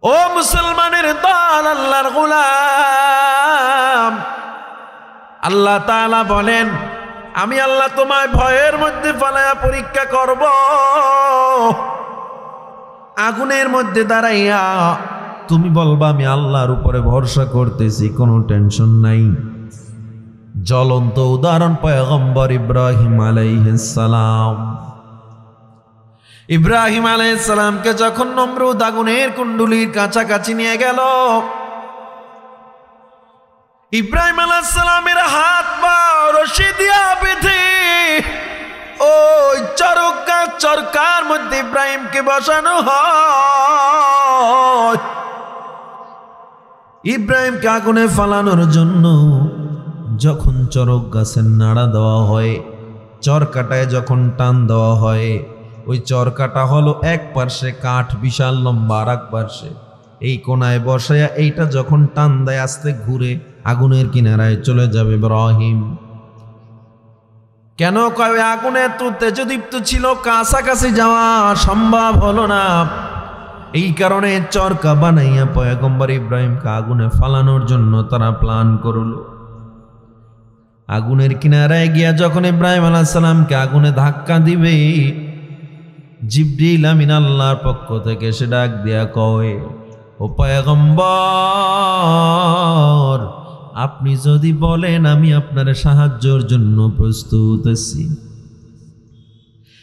ও মুসলমানের দল, আল্লাহর গোলাম, আল্লাহ তাআলা বলেন আমি আল্লাহ তোমায় ভয়ের মধ্যে ফেলায়া পরীক্ষা করব, আগুনের মধ্যে দাঁড়াইয়া তুমি বলবা আমি আল্লাহর উপরে ভরসা করতেছি, কোনো টেনশন নাই। জ্বলন্ত উদাহরণ পয়গম্বর ইব্রাহিম আলাইহিস সালাম। ইব্রাহিম আলাইহিস সালামকে যখন নমরুদ আগুনের কুণ্ডুলির কাছাকাছি নিয়ে গেল, ইব্রাহিম আলাইহিস সালামের হাত পা রশি দিয়া বেঁধে ওই চরকার মধ্যে ইব্রাহিমকে বসানো হয়। ইব্রাহিমকে আগুনে ফালানোর জন্য যখন চরক গাছের নাড়া দেওয়া হয়, চরকাটায় যখন টান দেওয়া হয়, ওই চরকাটা হলো এক পার্শ্বে কাঠ বিশাল লম্বা, আর এক পার্শ্বে এই কোনায় বসায়া এইটা যখন টান দেয় আস্তে ঘুরে আগুনের কিনারায় চলে যাবে ইব্রাহিম। কেন কয় আগুনে এত তেজদীপ্ত ছিল, কাছাকাছি যাওয়া সম্ভব হলো না। এই কারণে চরকা বানাইয়া পয়গম্বর ইব্রাহিমকে আগুনে ফালানোর জন্য তারা প্ল্যান করল। আগুনের কিনারায় গিয়া যখন ইব্রাহিম আলাইহিস সালামকে আগুনে ধাক্কা দিবে, জিবরিল আমিন আল্লাহর পক্ষ থেকে সে ডাক দিয়া কয়, ও পয়গম্বর, আপনি যদি বলেন আমি আপনার সাহায্যের জন্য প্রস্তুত আছি।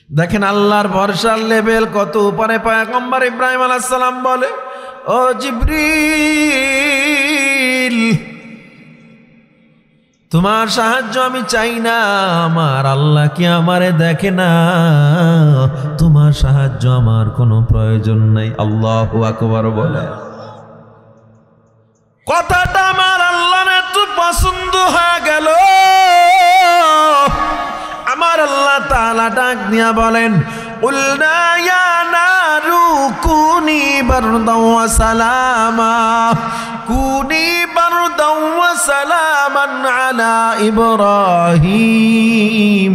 দেখেন আল্লাহর ভরসার লেভেল কত উপরে। পয়গম্বর ইব্রাহিম আলাইহিস সালাম বলে, ও জিবরিল, তোমার সাহায্য আমি চাই না, আমার আল্লাহ কি আমারে দেখে না? তোমার সাহায্য আমার কোনো প্রয়োজন নাই। আল্লাহু আকবার বলে কথাটা আমার আল্লাহর এত পছন্দ হয়ে গেল। আমার আল্লাহ তাআলা ডাক দিয়া বলেন, কুলনা ইয়া নারু কুনি বারদাও ওয়া সালামা, কুনি বারদাও ওয়া সালামান আলা ইব্রাহিম।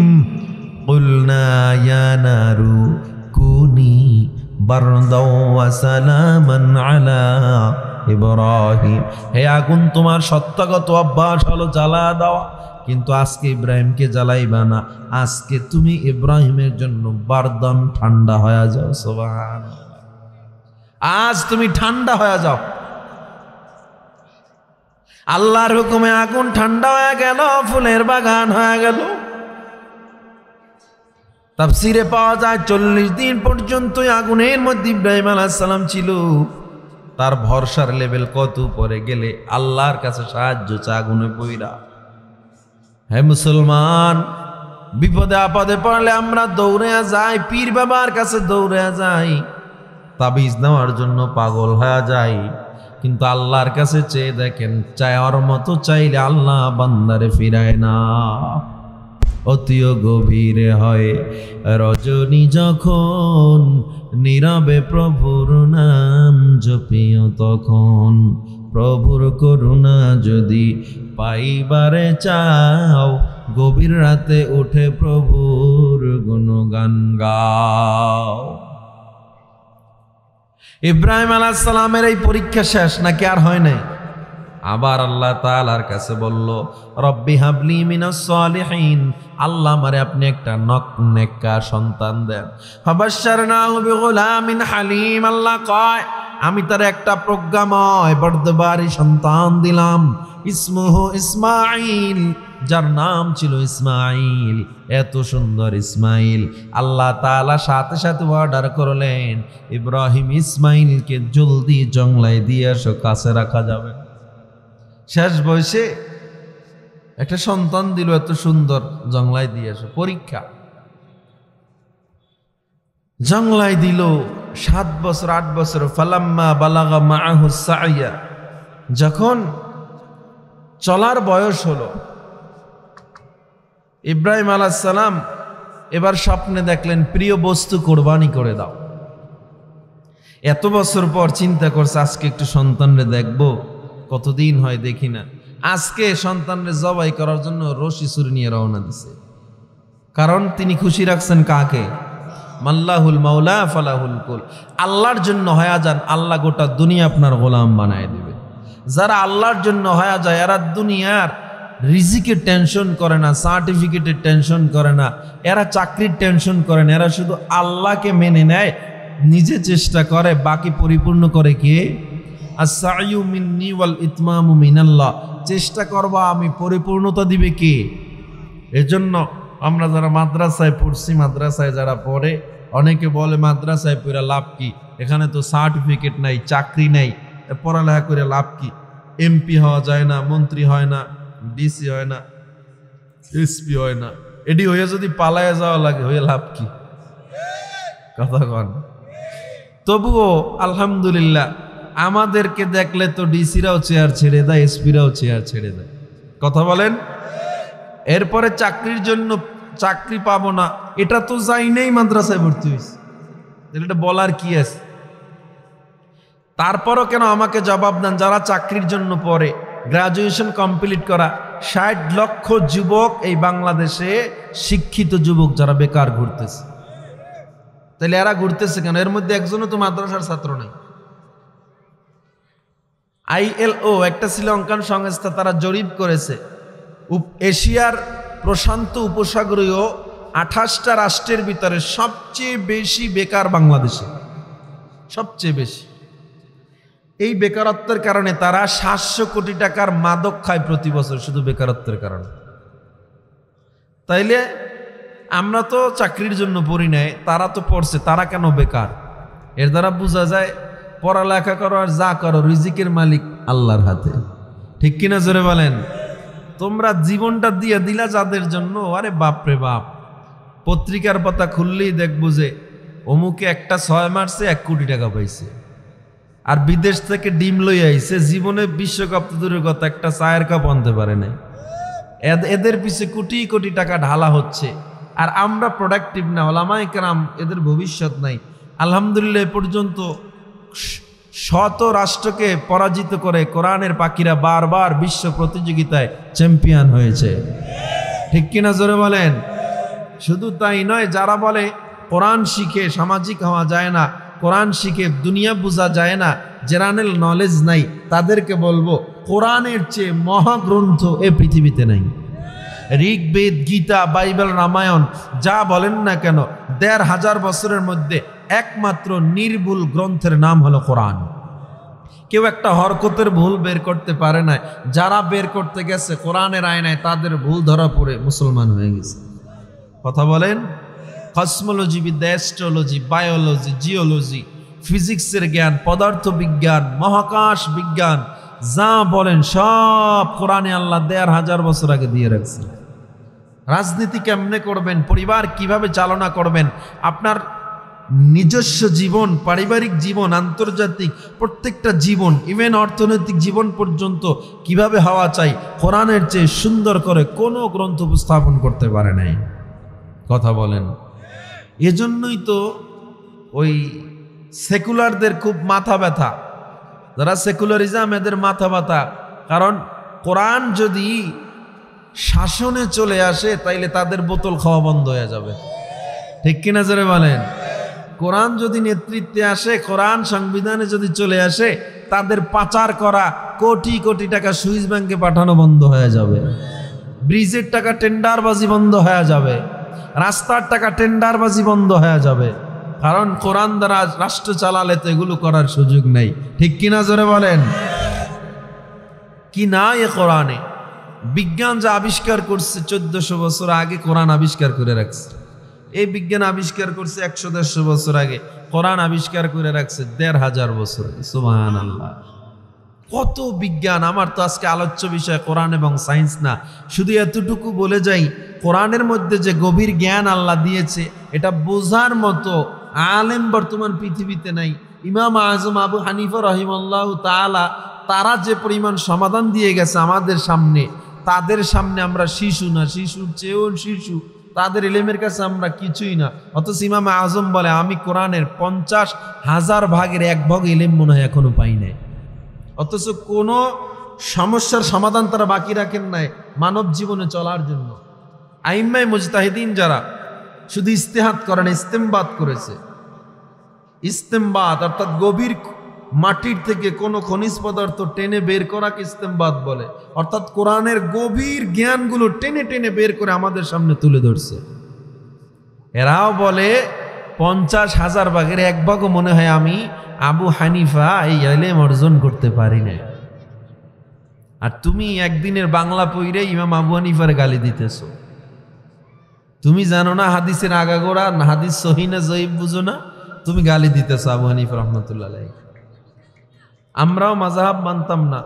কুলনা ইয়া নারু কুনি বারদাও ওয়া সালামান আলা ইব্রাহিম। হে আগুন, তোমার সত্যগত অভ্যাস হলো জ্বালা দেওয়া, কিন্তু আজকে ইব্রাহিমকে জ্বালাইবা না। আজকে তুমি ইব্রাহিমের জন্য বারদান, ঠান্ডা হয়ে যাও। সুবহানাল্লাহ, আজ তুমি ঠান্ডা হয়ে যাও। আল্লাহর হুকুমে আগুন ঠান্ডা হয়ে গেল, ফুলের বাগান হয়ে গেল। তাফসীরে পাওয়া যায় 40 দিন পর্যন্ত আগুনের মধ্যে ইব্রাহিম আলাইহিস সালাম ছিল। তার ভরসার লেভেল কত উপরে গেলে আল্লাহর কাছে সাহায্য চা আগুনে পইরা। হে মুসলমান, বিপদে আপদে পড়লে আমরা দৌড়ে যাই, পীর বাবার কাছে দৌড়ে যাই, তাবিজ নেওয়ার জন্য পাগল হয়ে যাই, কিন্তু আল্লাহর কাছে চেয়ে দেখেন, চাওয়ার মতো চাইলে আল্লাহ বান্দারে ফিরায় না। অতিও গভীরে হয় রজনী যখন, নীরবে প্রভুর নাম জপিও তখন। প্রভুর করুণা যদি পাইবারে চাও, গভীর রাতে উঠে প্রভুর গুণগান গাও। ইব্রাহিম আলাইহিস সালামের এই পরীক্ষা শেষ নাকি আর হয় নাই? আবার আল্লাহ তাআলার কাছে বলল, রব্বি হাবলি মিনাস সালিহিন, আল্লাহ আমারে আপনি একটা নেককার সন্তান দেন। ফাবাশশারনাহু বিগুলামিন হালিম, আল্লাহ কয় আমি তার একটা প্রজ্ঞাময় বর্দবারী সন্তান দিলাম, ইসমুহু ইসমাঈল, যার নাম ছিল ইসমাঈল। এত সুন্দর ইসমাঈল, আল্লাহ তাআলা সাথে সাথে অর্ডার করলেন, ইব্রাহিম ইসমাঈলকে জলদি জংলায় দিয়ে এসো, কাছে রাখা যাবে। শেষ বয়সে একটা সন্তান দিল, এত সুন্দর, জংলায় দিয়ে এসো। পরীক্ষা, জংলায় দিল 7 বছর 8 বছর। ফালাম্মা বালাগা মাআহু সাইয়া, যখন চলার বয়স হলো, ইব্রাহিম আলাইহিস সালাম এবার স্বপ্নে দেখলেন প্রিয় বস্তু কোরবানি করে দাও। এত বছর পর চিন্তা করছে আজকে একটু সন্তানরে দেখবো, কতদিন হয় দেখি না। আজকে সন্তানরে জবাই করার জন্য রশি ছুরি নিয়ে রওনা দিছে। কারণ তিনি খুশি রাখছেন কাকে? মাল্লাহুল মাওলা ফালাহুল কুল। আল্লাহর জন্য হয়ে যান, আল্লাহ গোটা দুনিয়া আপনার গোলাম বানায় দিবে। যারা আল্লাহর জন্য হয়ে যায়, এরা দুনিয়ার রিজিকের টেনশন করে না, সার্টিফিকেটের টেনশন করে না, এরা চাকরির টেনশন করে না, এরা শুধু আল্লাহকে মেনে নেয়, নিজে চেষ্টা করে, বাকি পরিপূর্ণ করে কে? আস-সা'য়ু মিন্নি ওয়াল ইতমামু মিনাল্লাহ। চেষ্টা করবা, আমি পরিপূর্ণতা দিবে কে? এজন্য আমরা যারা মাদ্রাসায় পড়ছি, মাদ্রাসায় যারা পড়ে, অনেকে বলে মাদ্রাসায় পড়ে লাভ কি? এখানে তো সার্টিফিকেট নাই, চাকরি নাই, পড়ালেখা করে লাভ কি? এমপি হওয়া যায় না, মন্ত্রী হয় না, ডিসি হয় না, এসপি হয় না, এটি হয়ে যদি পালায় যাওয়া লাগে হয়ে লাভ কি? কথা কন। তবুও আলহামদুলিল্লাহ আমাদেরকে দেখলে তো ডিসিরাও চেয়ার ছেড়ে দেয়, এসপিরাও চেয়ার ছেড়ে দেয়। কথা বলেন। এরপরে চাকরির জন্য চাকরি পাবো না, এটা তো যাই নেই, মাদ্রাসায় ভর্তি হয়েছে, এটা বলার কি আছে? তারপরও কেন আমাকে জবাব দেন, যারা চাকরির জন্য পড়ে, গ্রাজুয়েশন কমপ্লিট করা 60 লক্ষ যুবক এই বাংলাদেশে, শিক্ষিত যুবক যারা বেকার ঘুরতেছে, তাহলে এরা ঘুরতেছে কেন? এর মধ্যে একজনও তো মাদ্রাসার ছাত্র নাই। ILO একটা শ্রীলঙ্কান সংস্থা, তারা জরিপ করেছে এশিয়ার প্রশান্ত উপসাগরীয় 28টা রাষ্ট্রের ভিতরে সবচেয়ে বেশি বেকার বাংলাদেশে, সবচেয়ে বেশি। এই বেকারত্বের কারণে তারা 700 কোটি টাকার মাদক খায় প্রতি বছর, শুধু বেকারত্বের কারণে। তাইলে আমরা তো চাকরির জন্য পড়ি নাই, তারা তো পড়ছে, তারা কেন বেকার? এর দ্বারা বোঝা যায় পড়ালেখা করো আর যা করো, রিজিকের মালিক আল্লাহর হাতে। ঠিক কিনা জোরে বলেন। তোমরা জীবনটা দিয়ে দিলা যাদের জন্য, আরে বাপরে বাপ, পত্রিকার পাতা খুললেই দেখবো যে অমুকে একটা 6 মারছে 1 কোটি টাকা পাইছে, আর বিদেশ থেকে ডিম লই আইছে, জীবনে বিশ্বকাপ তো দূরের কথা, একটা চায়ের কাপ আনতে পারে নাই। এদের পিছে কোটি কোটি টাকা ঢালা হচ্ছে, আর আমরা প্রোডাক্টিভ না, ওলামায়ে কেরাম, এদের ভবিষ্যৎ নাই। আলহামদুলিল্লাহ এ পর্যন্ত শত রাষ্ট্রকে পরাজিত করে কোরআনের পাখিরা বারবার বিশ্ব প্রতিযোগিতায় চ্যাম্পিয়ন হয়েছে। ঠিক কিনা জোরে বলেন। শুধু তাই নয়, যারা বলে কোরআন শিখে সামাজিক হওয়া যায় না, কোরআন শিখে দুনিয়া বোঝা যায় না, জেনারেল নলেজ নাই, তাদেরকে বলবো কোরআনের চেয়ে মহাগ্রন্থ এ পৃথিবীতে নাই। ঋগ্বেদ, গীতা, বাইবেল, রামায়ণ যা বলেন না কেন, 1500 বছরের মধ্যে একমাত্র নির্ভুল গ্রন্থের নাম হলো কোরআন। কেউ একটা হরকতের ভুল বের করতে পারে না। যারা বের করতে গেছে কোরআনের আয়নায়, তাদের ভুল ধরা পড়ে মুসলমান হয়ে গেছে। কথা বলেন। কসমোলজি বিদ্যা, অ্যাস্ট্রোলজি, বায়োলজি, জিওলজি, ফিজিক্সের জ্ঞান, পদার্থ বিজ্ঞান, মহাকাশ বিজ্ঞান, যা বলেন সব কোরআনে আল্লাহ 1500 বছর আগে দিয়ে রাখছে। রাজনীতি কেমনে করবেন, পরিবার কিভাবে চালনা করবেন, আপনার নিজস্ব জীবন, পারিবারিক জীবন, আন্তর্জাতিক প্রত্যেকটা জীবন, ইভেন অর্থনৈতিক জীবন পর্যন্ত কিভাবে হওয়া চাই, কোরআনের চেয়ে সুন্দর করে কোনো গ্রন্থ উপস্থাপন করতে পারে নাই। কথা বলেন। এজন্যই তো ওই সেকুলারদের খুব মাথা ব্যথা, যারা সেকুলারিজম, এদের মাথা ব্যথা। কারণ কোরআন যদি শাসনে চলে আসে, তাইলে তাদের বোতল খাওয়া বন্ধ হয়ে যাবে। ঠিক কিনা জোরে বলেন। কোরআন যদি নেতৃত্বে আসে, কোরআন সংবিধানে যদি চলে আসে, তাদের পাচার করা কোটি কোটি টাকা সুইস ব্যাংকে পাঠানো বন্ধ হয়ে যাবে, ব্রিজের টাকা টেন্ডারবাজি বন্ধ হয়ে যাবে, রাস্তার টাকা টেন্ডারবাজি বন্ধ হয়ে যাবে। কারণ কোরআন দ্বারা রাষ্ট্র চালালে তো এগুলো করার সুযোগ নেই। ঠিক কিনা জোরে বলেন। কি না এ কোরআনে বিজ্ঞান যা আবিষ্কার করছে 1400 বছর আগে কোরআন আবিষ্কার করে রাখছে। এই বিজ্ঞান আবিষ্কার করছে 100-150 বছর আগে, কোরআন আবিষ্কার করে রাখছে 1500 বছর আগে। সুবহানাল্লাহ, কত বিজ্ঞান! আমার তো আজকে আলোচ্য বিষয় কোরআন এবং সায়েন্স না, শুধু এতটুকু বলে যাই, কোরআনের মধ্যে যে গভীর জ্ঞান আল্লাহ দিয়েছে, এটা বোঝার মতো আলেম বর্তমান পৃথিবীতে নাই। ইমাম আজম আবু হানিফা রাহিমাহুল্লাহ তাআলা, তারা যে পরিমাণ সমাধান দিয়ে গেছে আমাদের সামনে, তাদের সামনে আমরা শিশু না, শিশুর চেয়েও শিশু, তাদের ইলমের কাছে আমরা কিছুই না। অথচ ইমাম আজম বলে, আমি কোরআনের 50,000 ভাগের 1 ভাগ ইলম মনে হয় এখনো পাই নাই। অথচ কোনো সমস্যার সমাধান তারা বাকি রাখেন নাই মানব জীবনে চলার জন্য। আইম্মায়ে মুজতাহিদিন যারা শুধু ইস্তেহাদ করেন, ইস্তেমবাদ করেছে। ইস্তেমবাদ অর্থাৎ গভীর মাটির থেকে কোনো খনিজ পদার্থ টেনে বের করাকে ইস্তেমবাদ বলে। অর্থাৎ কোরআনের গভীর জ্ঞানগুলো টেনে টেনে বের করে আমাদের সামনে তুলে ধরছে। এরাও বলে 50,000 ভাগের 1 ভাগও মনে হয় আমি আবু হানিফা এই ইলম অর্জন করতে পারি না। আর তুমি একদিনের বাংলা পড়ে ইমাম আবু হানিফার গালি দিতেছো। তুমি জানো না হাদিসের আগাগোড়া, হাদিস সহিহ না জয়ীফ বুঝো না, তুমি গালি দিতেছো আবু হানিফা রাহমাতুল্লাহ আলাইহি। আমরাও মাযহাব মানতাম না,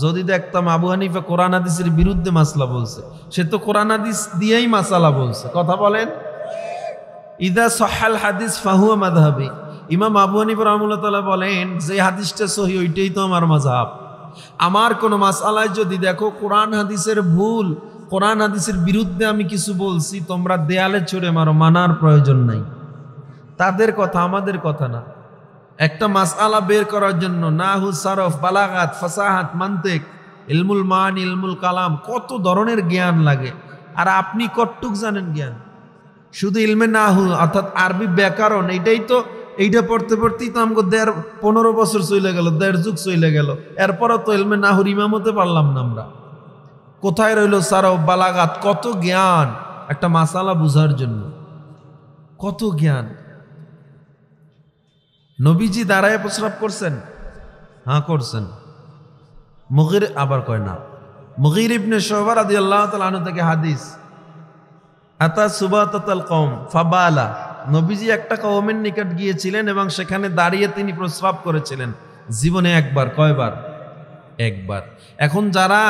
যদি দেখতাম আবু হানিফা কোরআন হাদিসের বিরুদ্ধে মাসলা বলছে, সে তো কোরআন হাদিস দিয়েই মাসালা বলছে। কথা বলেন, ইদা সহাল হাদিস ফাহুয়া মাযহাবি। ইমাম আবু হানিফা রাহমাতুল্লাহ তাআলা বলেন, যে হাদিসটা সহি ওইটাই তো আমার মাযহাব। আমার কোনো মাসআলায় যদি দেখো কোরআন হাদিসের ভুল, কোরআন হাদিসের বিরুদ্ধে আমি কিছু বলছি, তোমরা দেয়ালে ছুঁড়ে মারো, মানার প্রয়োজন নাই। তাদের কথা, আমাদের কথা না। একটা মাসআলা বের করার জন্য নাহু, সারফ, বালাগাত, ফাসাহাত, মানতিক, ইলমুল মানি, ইলমুল কালাম, কত ধরনের জ্ঞান লাগে। আর আপনি কতটুক জানেন জ্ঞান? শুধু ইলমে নাহু অর্থাৎ আরবি ব্যাকরণ, এইটা পড়তে পড়তেই তো আমাকে 15 বছর চলে গেল, 1.5 যুগ চলে গেল। এরপরও তো ইলমে নাহুর ইমাম হতে পারলাম না আমরা। কোথায় রইল সারফ, বালাগাত, কত জ্ঞান একটা মাসালা বুঝার জন্য, কত জ্ঞান। নবীজি দাঁড়ায় প্রস্রাব করছেন? হ্যাঁ করছেন। মুগীর আবার কয় না। মুগীর ইবনে শুবা রাদিয়াল্লাহু তাআলা আনহু থেকে হাদিস, আতা সুবাতাতাল কওম ফাবালা। নবীজি একটা কওমের নিকট গিয়েছিলেন এবং সেখানে দাঁড়িয়ে তিনি প্রস্রাব করেছিলেন। জীবনে একবার। কয়বার? একবার। এখন যারা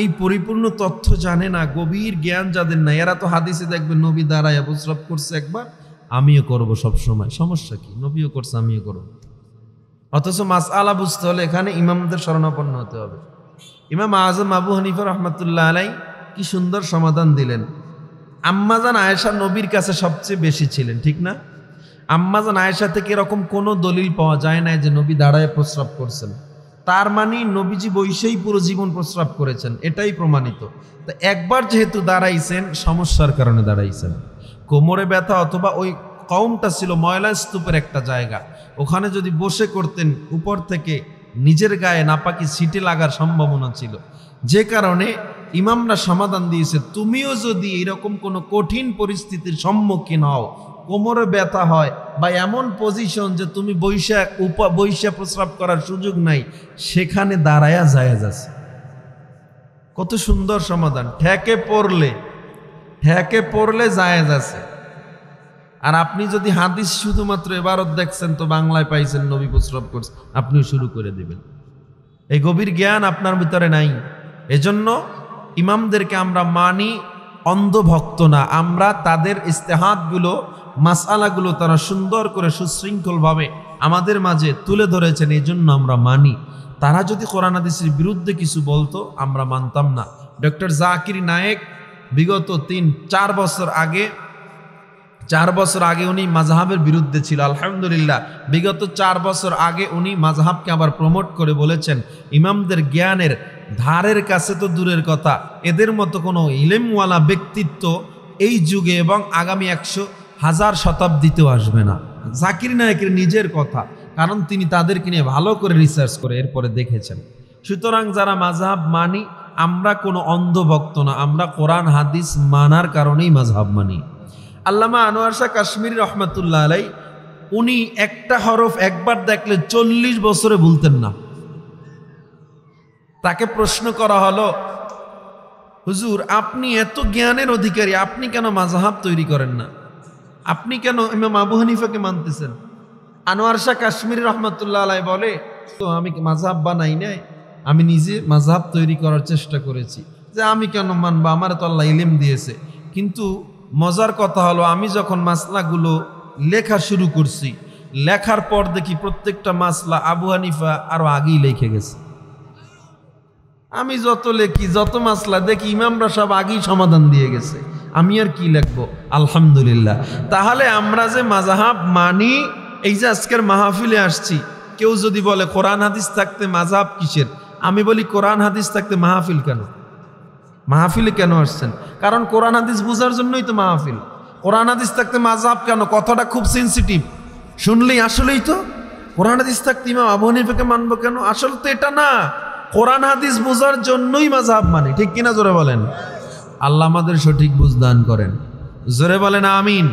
এই পরিপূর্ণ তথ্য জানে না, গভীর জ্ঞান যাদের নাই, এরা তো হাদিসে দেখবে নবী দাঁড়ায় প্রস্রাব করছে একবার, আমিও করব সব সময়, সমস্যা কি? নবীও করছে, আমিও করব। অথচ মাসআলা বুঝতে হলে এখানে ইমামদের শরণাপন্ন হতে হবে। ইমাম আজম আবু হানিফা রাহমাতুল্লাহ আলাইহি কি সুন্দর সমাধান দিলেন। আম্মাজান আয়েশা নবীর কাছে সবচেয়ে বেশি ছিলেন, ঠিক না? আম্মাজান আয়েশা থেকে এরকম কোনো দলিল পাওয়া যায় না যে নবী দাঁড়ায় প্রস্রাব করছেন। তার মানে নবীজি বৈশেই পুরো জীবন প্রস্রাব করেছেন, এটাই প্রমাণিত। তো একবার যেহেতু দাঁড়াইছেন, সমস্যার কারণে দাঁড়াইছেন। কোমরে ব্যথা, অথবা ওই কওমটা ছিল ময়লা স্তূপের একটা জায়গা, ওখানে যদি বসে করতেন উপর থেকে নিজের গায়ে নাপাকি ছিটে লাগার সম্ভাবনা ছিল। যে কারণে ইমামরা সমাধান দিয়েছে, তুমিও যদি এরকম কোনো কঠিন পরিস্থিতির সম্মুখীন হও, কোমরে ব্যথা হয় বা এমন পজিশন যে তুমি বৈশা প্রস্রাব করার সুযোগ নাই, সেখানে দাঁড়ায়া জায়েজ আছে। কত সুন্দর সমাধান। ঠেকে পড়লে জায়েজ আছে। আর আপনি যদি হাদিস শুধুমাত্র এবারত দেখছেন, তো বাংলায় পাইছেন নবী প্রস্রাব করছে, আপনিও শুরু করে দিবেন। এই গভীর জ্ঞান আপনার ভিতরে নাই। এজন্য ইমামদেরকে আমরা মানি, অন্ধভক্ত না। আমরা তাদের ইস্তেহাদগুলো, মাসআলাগুলো তারা সুন্দর করে সুশৃঙ্খলভাবে আমাদের মাঝে তুলে ধরেছেন, এই জন্য আমরা মানি। তারা যদি কোরআন হাদিসের বিরুদ্ধে কিছু বলতো, আমরা মানতাম না। ডক্টর জাকির নায়েক বিগত 4 বছর আগে উনি মাযহাবের বিরুদ্ধে ছিল। আলহামদুলিল্লাহ, বিগত 4 বছর আগে উনি মাযহাবকে আবার প্রমোট করে বলেছেন, ইমামদের জ্ঞানের ধারের কাছে তো দূরের কথা, এদের মতো কোনো ইলমওয়ালা ব্যক্তিত্ব এই যুগে এবং আগামী 100,000 শতাব্দীতেও আসবে না। জাকির নায়েকের নিজের কথা, কারণ তিনি তাদেরকে নিয়ে ভালো করে রিসার্চ করে এরপরে দেখেছেন। সুতরাং যারা মাযহাব মানি, আমরা কোনো অন্ধভক্ত না, আমরা কোরআন হাদিস মানার কারণেই মাযহাব মানি। আল্লামা আনোয়ার শাহ কাশ্মীরি রহমাতুল্লাহ আলাইহি, উনি একটা হরফ একবার দেখলে 40 বছরে ভুলতেন না। তাকে প্রশ্ন করা হলো, হুজুর আপনি এত জ্ঞানের অধিকারী, আপনি কেন মাযহাব তৈরি করেন না? আপনি কেন ইমাম আবু হানিফাকে মানতেছেন? আনোয়ার শাহ কাশ্মীরি রহমাতুল্লাহ আলাইহি বলে, তো আমি মাযহাব বানাই নাই, আমি নিজে মাযহাব তৈরি করার চেষ্টা করেছি, যে আমি কেন মানবো, আমার তো আল্লাহ ইলম দিয়েছে। কিন্তু মজার কথা হলো, আমি যখন মাসলাগুলো লেখা শুরু করছি, লেখার পর দেখি প্রত্যেকটা মাসলা আবু হানিফা আরো আগেই লিখে গেছে। আমি যত লেখি, যত মাসলা দেখি, ইমামরা সব আগেই সমাধান দিয়ে গেছে, আমি আর কি লিখবো? আলহামদুলিল্লাহ। তাহলে আমরা যে মাযহাব মানি, এই যে আজকের মাহফিলে আসছি, কেউ যদি বলে কোরআন হাদিস থাকতে মাযহাব কিসের, আমি বলি কোরআন হাদিস থাকতে মাহফিল কেন? মাহফিলে কেন আসছেন? কারণ কোরআন হাদিস বোঝার জন্যই তো মাহফিল। কোরআন হাদিস থাকতে মাযহাব কেন? কথাটা খুব সেন্সিটিভ, শুনলেই আসলেই তো কোরআন হাদিস থাকতে ইমাম আবু হানিফাকে মানবো কেন? আসলে তো এটা না, কোরআন হাদিস বোঝার জন্যই মাযহাব মানে, ঠিক কিনা? জোরে বলেন। আল্লাহ আমাদের সঠিক বুঝ দান করেন, জোরে বলেন আমিন।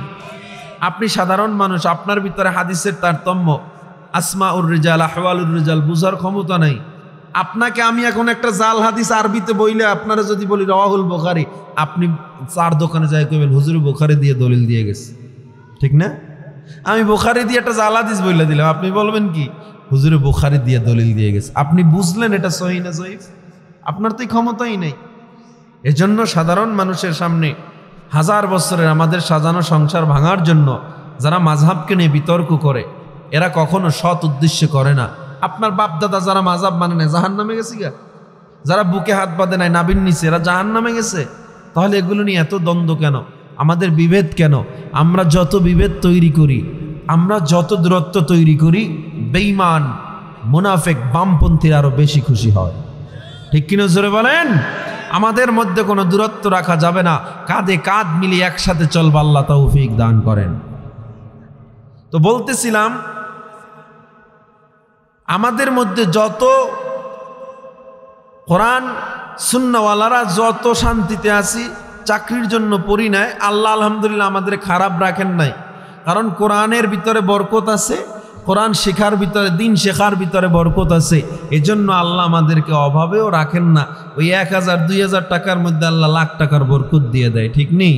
আপনি সাধারণ মানুষ, আপনার ভিতরে হাদিসের তারতম্য, আসমাউর রিজাল, আহওয়ালুর রিজাল বুঝার ক্ষমতা নাই। আপনাকে আমি এখন একটা জাল হাদিস আরবিতে বইলে, আপনারা যদি বলি রাওয়াহুল বুখারী, আপনি 4 দোকানে যাই কইবেন হুজুর বুখারী দিয়ে দলিল দিয়ে গেছে, ঠিক না? আমি বুখারী দিয়ে একটা জাল হাদিস বইলে দিলাম, আপনি বলবেন কি হুজুরে বুখারী দিয়ে দলিল দিয়ে গেছে। আপনি বুঝলেন এটা সহিহ না জয়ীফ? আপনার তো ক্ষমতাই নেই। এজন্য সাধারণ মানুষের সামনে হাজার বছরের আমাদের সাজানো সংসার ভাঙার জন্য যারা মাযহাবকে নিয়ে বিতর্ক করে, এরা কখনো সৎ উদ্দেশ্যে করে না। আপনার বাপ দাদা যারা মাযহাব মানে না, জাহান্নামে গেছে গা। যারা বুকে হাত বাঁধে নাই, নাবির নিচে, এরা জাহান্নামে গেছে। তাহলে এগুলো নিয়ে এত দ্বন্দ্ব কেন? আমাদের বিভেদ কেন? আমরা যত বিভেদ তৈরি করি, আমরা যত দূরত্ব তৈরি করি, বেঈমান মুনাফিক বামপন্থীরা আরো বেশি খুশি হয়। ঠিক কিনা জোরে বলেন? আমাদের মধ্যে কোনো দূরত্ব রাখা যাবে না, কাঁধে কাঁধ মিলিয়ে একসাথে চলব। আল্লাহ তৌফিক দান করেন। তো বলতেছিলাম, আমাদের মধ্যে যত কোরআন সুন্নাহওয়ালারা যত শান্তিতে আছি, চাকরির জন্য পড়ি নাই, আল্লাহ আলহামদুলিল্লাহ আমাদের খারাপ রাখেন নাই। কারণ কোরআনের ভিতরে বরকত আছে, কোরআন শেখার ভিতরে, দিন শেখার ভিতরে বরকত আছে। এজন্য আল্লাহ আমাদেরকে অভাবেও রাখেন না। ওই 1000 2000 টাকার মধ্যে আল্লাহ লাখ টাকার বরকত দিয়ে দেয়। ঠিক নেই?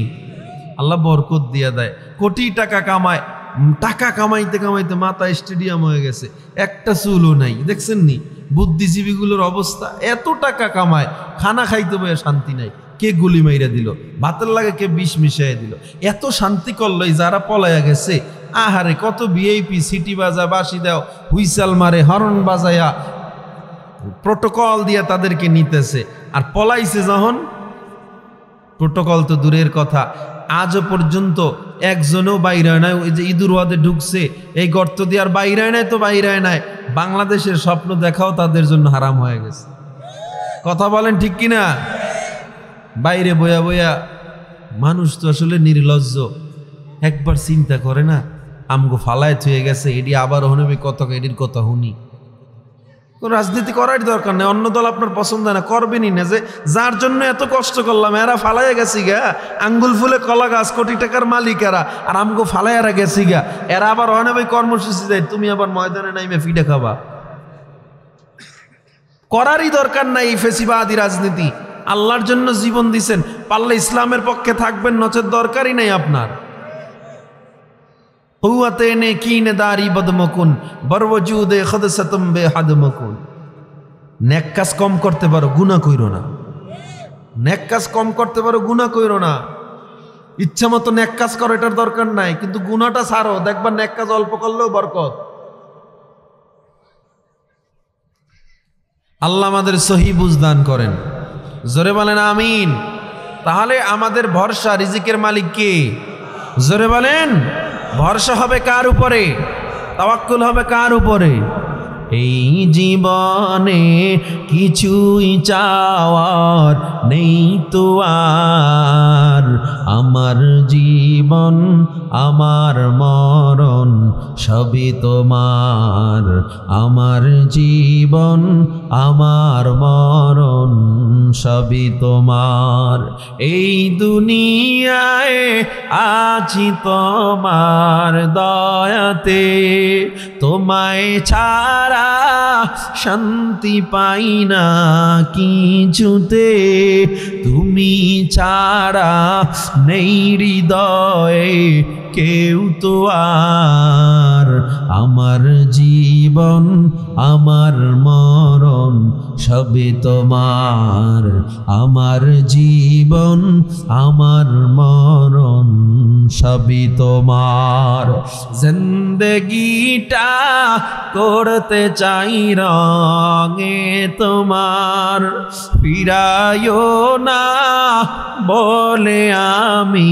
আল্লাহ বরকত দিয়ে দেয়। কোটি টাকা কামায়, টাকা কামাইতে কামাইতে মাথা স্টেডিয়াম হয়ে গেছে, একটা চুলও নাই। দেখছেন নি বুদ্ধিজীবীগুলোর অবস্থা? এত টাকা কামায়, খানা খাইতে বয়ে শান্তি নাই। কে গুলি মাইরা দিল, ভাতের লাগে কে বিষ মিশাইয়া দিল, এত শান্তি করলো যারা পলাইয়া গেছে। আহারে কত ভিআইপি সিটি বাজা, বাঁশি দাও, হুইসাল মারে, হরন বাজায়া, প্রোটোকল দিয়া তাদেরকে নিতেছে। আর পলাইছে যখন, প্রোটোকল তো দূরের কথা, আজও পর্যন্ত একজনও বাইরে হয় নাই। ওই যে ইঁদুর ওয়াদে ঢুকছে এই গর্ত দিয়ে, আর বাইরে নাই তো বাইরে নাই। বাংলাদেশের স্বপ্ন দেখাও তাদের জন্য হারাম হয়ে গেছে। কথা বলেন ঠিক কিনা? বাইরে বয়া বয়া মানুষ তো আসলে নির্লজ্জ, একবার চিন্তা করে না আমগো ফালায় থুয়ে গেছে, এটি আবার হনবি কত, এটির কথা শুনি। কোন রাজনীতি করার দরকার নেই, অন্য দল আপনার পছন্দ না, করবেনই না। যে যার জন্য এত কষ্ট করলাম, এরা ফালাইয়া গেছি গা, আঙ্গুল ফুলে কলা গাছ, কোটি টাকার মালিক এরা, আর আমগো ফালাইয়ারা গেছি গা। এরা আবার হনবি কর্মসূচি দেয়, তুমি আবার ময়দানে নাইমে ফিডে খাবা। করারই দরকার নাই এই ফেসিবাদী রাজনীতি। আল্লাহর জন্য জীবন দিছেন, পারলে ইসলামের পক্ষে থাকবেন, নচেত দরকারই নাই আপনার। হুয়াতে নে কিনে দারি বদমকুন বরওজুদে খদসতম বেহাদমকুন। নেক কাজ কম করতে পারো, গুনাহ কইরো না। নেক কাজ কম করতে পারো, গুনাহ কইরো না। ইচ্ছা মতো নেক কাজ করো, এটার দরকার নাই, কিন্তু গুনাহটা ছাড়ো, দেখবা নেক কাজ অল্প করলেও বরকত। আল্লাহ আমাদের সহি বুঝ দান করেন। জোরে বলেন আমিন। তাহলে আমাদের ভরসা, রিজিকের মালিক কে? জোরে বলেন। ভরসা হবে কার উপরে? তাওয়াক্কুল হবে কার উপরে? এই জীবনে কিছুই চাওয়ার নেই তো আর, আমার জীবন আমার মরণ সবই তোমার, আমার জীবন আমার মরণ সবই তোমার। এই দুনিয়ায় আছি তোমার দয়াতে, তোমায় ছাড়া শান্তি পাই না কিছুতে, তুমি ছাড়া নেই হৃদয়ে কেউ তো আর, আমার জীবন আমার মরণ সবই তোমার, আমার জীবন আমার মরণ সবই তোমার। জিন্দেগিটা করতে চাই রঙে তোমার, ফিরায়ো না বলে আমি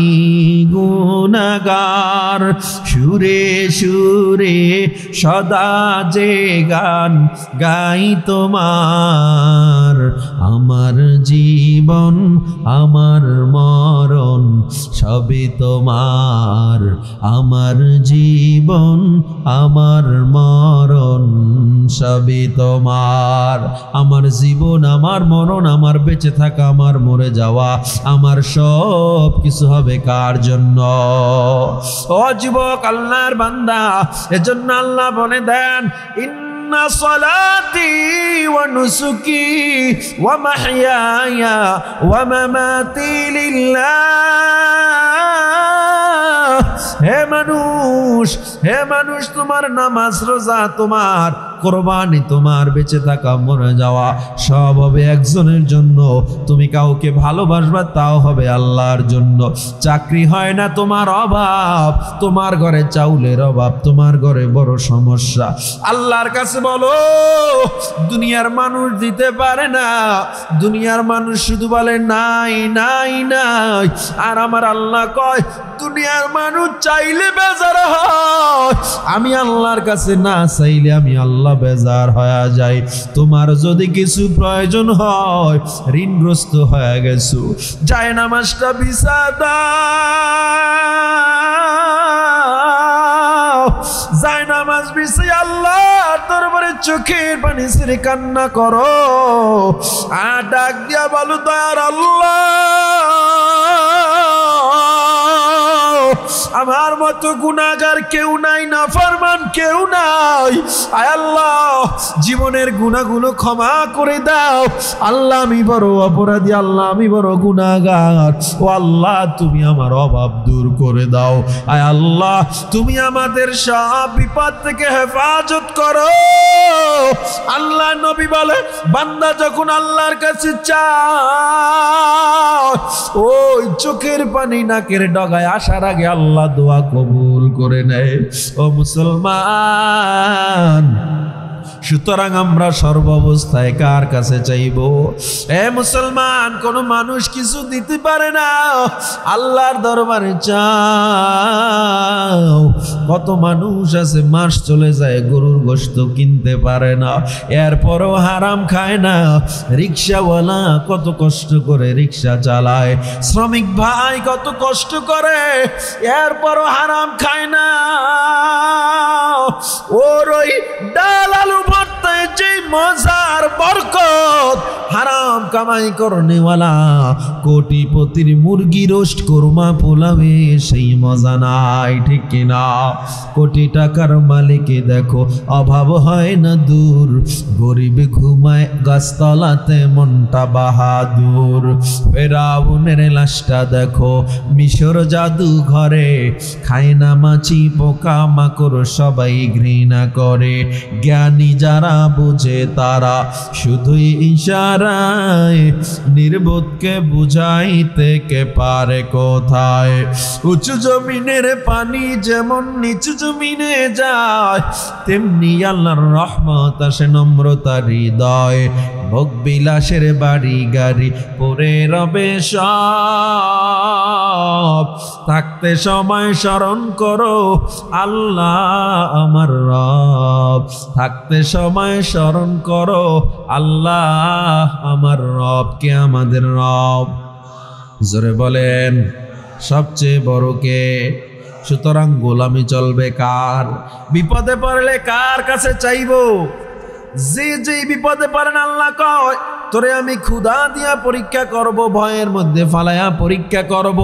গুনাহগার, সুরে সুরে সদা যে গান গাই তোমার, আমার জীবন আমার মরণ সবই তোমার, আমার জীবন আমার মরণ সবই তোমার। আমার জীবন আমার মরণ, আমার বেঁচে থাকা আমার মরে যাওয়া, আমার সব কিছু হবে কার জন্য? ও যুবক, আল্লাহর বান্দা, এজন্য আল্লাহ বলে দেন, ইন্না সলাতি ওয়া নুসুকি ওয়া মাহইয়ায়া ওয়া মামাতি লিল্লাহ। হে মানুষ, হে মানুষ, তোমার নামাজ রোজা, তোমার কোরবানি তোমার বেঁচে থাকা মরে যাওয়া সব হবে একজনের জন্য। তুমি কাউকে ভালোবাসবা তাও হবে আল্লাহর জন্য। চাকরি হয় না তোমার অভাব, তোমার ঘরে চাউলের অভাব, তোমার ঘরে বড় সমস্যা, আল্লাহর কাছে বলো। দুনিয়ার মানুষ দিতে পারে না, দুনিয়ার মানুষ শুধু বলে নাই নাই নাই, আর আমার আল্লাহ কয় দুনিয়ার মানুষ চাইলে বেজার হয়, আমি আল্লাহর কাছে না চাইলে আমি আল্লাহ বেজার হয়ে যাই। তোমার যদি কিছু প্রয়োজন হয়, ঋণগ্রস্ত হয়ে গেছো, যায় নামাজটা বিছা দাও, যায় নামাজ বিছে আল্লাহর দরবারে চোখের পানি ছেড়ে কান্না করো, আর ডাক দিয়া বলো দয়ার আল্লাহ আমার মতো গুনাহগার কেউ নাই, নাফরমান কেউ নাই, আয় আল্লাহ জীবনের গুনাহগুলো ক্ষমা করে দাও। আল্লাহ আমি বড় অপরাধী, আল্লাহ আমি বড় গুনাহগার, ও আল্লাহ তুমি আমার অভাব দূর করে দাও। আয় আল্লাহ তুমি আমাদের সব বিপদ থেকে হেফাজত করো। আল্লাহ নবী বলে বান্দা যখন আল্লাহর কাছে চায়, ওই চোখের পানি নাকের ডগায় আসার আগে আল্লাহ দোয়া কবুল করে নেয়। ও মুসলমান, সুতরাং আমরা সর্বাবস্থায় কার কাছে চাইব? এ মুসলমান, কোন মানুষ কিছু দিতে পারে না, আল্লাহর দরবারে চাও। কত মানুষ আছে মাস চলে যায় গরুর গোশত কিনতে পারে না, এরপরও হারাম খায় না। রিক্সাওয়ালা কত কষ্ট করে রিক্সা চালায়, শ্রমিক ভাই কত কষ্ট করে, এরপরও হারাম খায় না। ওর ওই ডাল আলু ভর্তায় যে মজার বরকত, হারাম কামাই করনেওয়ালা কোটিপতির মুরগি রোস্ট কোরমা পোলাবে সেই মজা নাই, ঠিক কিনা? কোটি টাকার মালিকে দেখো অভাব হয় না দূর, গরিব ঘুমায় গাছতলাতে মনটা বাহাদুর। ফেরাউনের লাশটা দেখো মিশর জাদু ঘরে, খায় না মাছি পোকা মাকড় সবাই ঘৃণা করে। জ্ঞানী যারা বুঝে তারা শুধুই ইশারায় নির্বোধকে বুঝাইতে কে পারে কোথায়। উঁচু জমিনের পানি যেমন নিচু জমিনে যায়, তেমনি আল্লাহর রহমত আসে নম্রতার হৃদয়। ভোগ বিলাসের বাড়ি গাড়ি পরে রবে সব, থাকতে সময় স্মরণ করো আল্লাহ আমার রব, থাকতে সময় স্মরণ করো আল্লাহ আমার রব। কে আমাদের রব? জোরে বলেন সবচেয়ে বড় কে? সুতরাং গোলামি চলবে কার? বিপদে পড়লে কার কাছে চাইবো? যে যে বিপদে পড়েন আল্লাহ কয় তোরে আমি ক্ষুধা দিয়া পরীক্ষা করব, ভয়ের মধ্যে ফালায়া পরীক্ষা করব।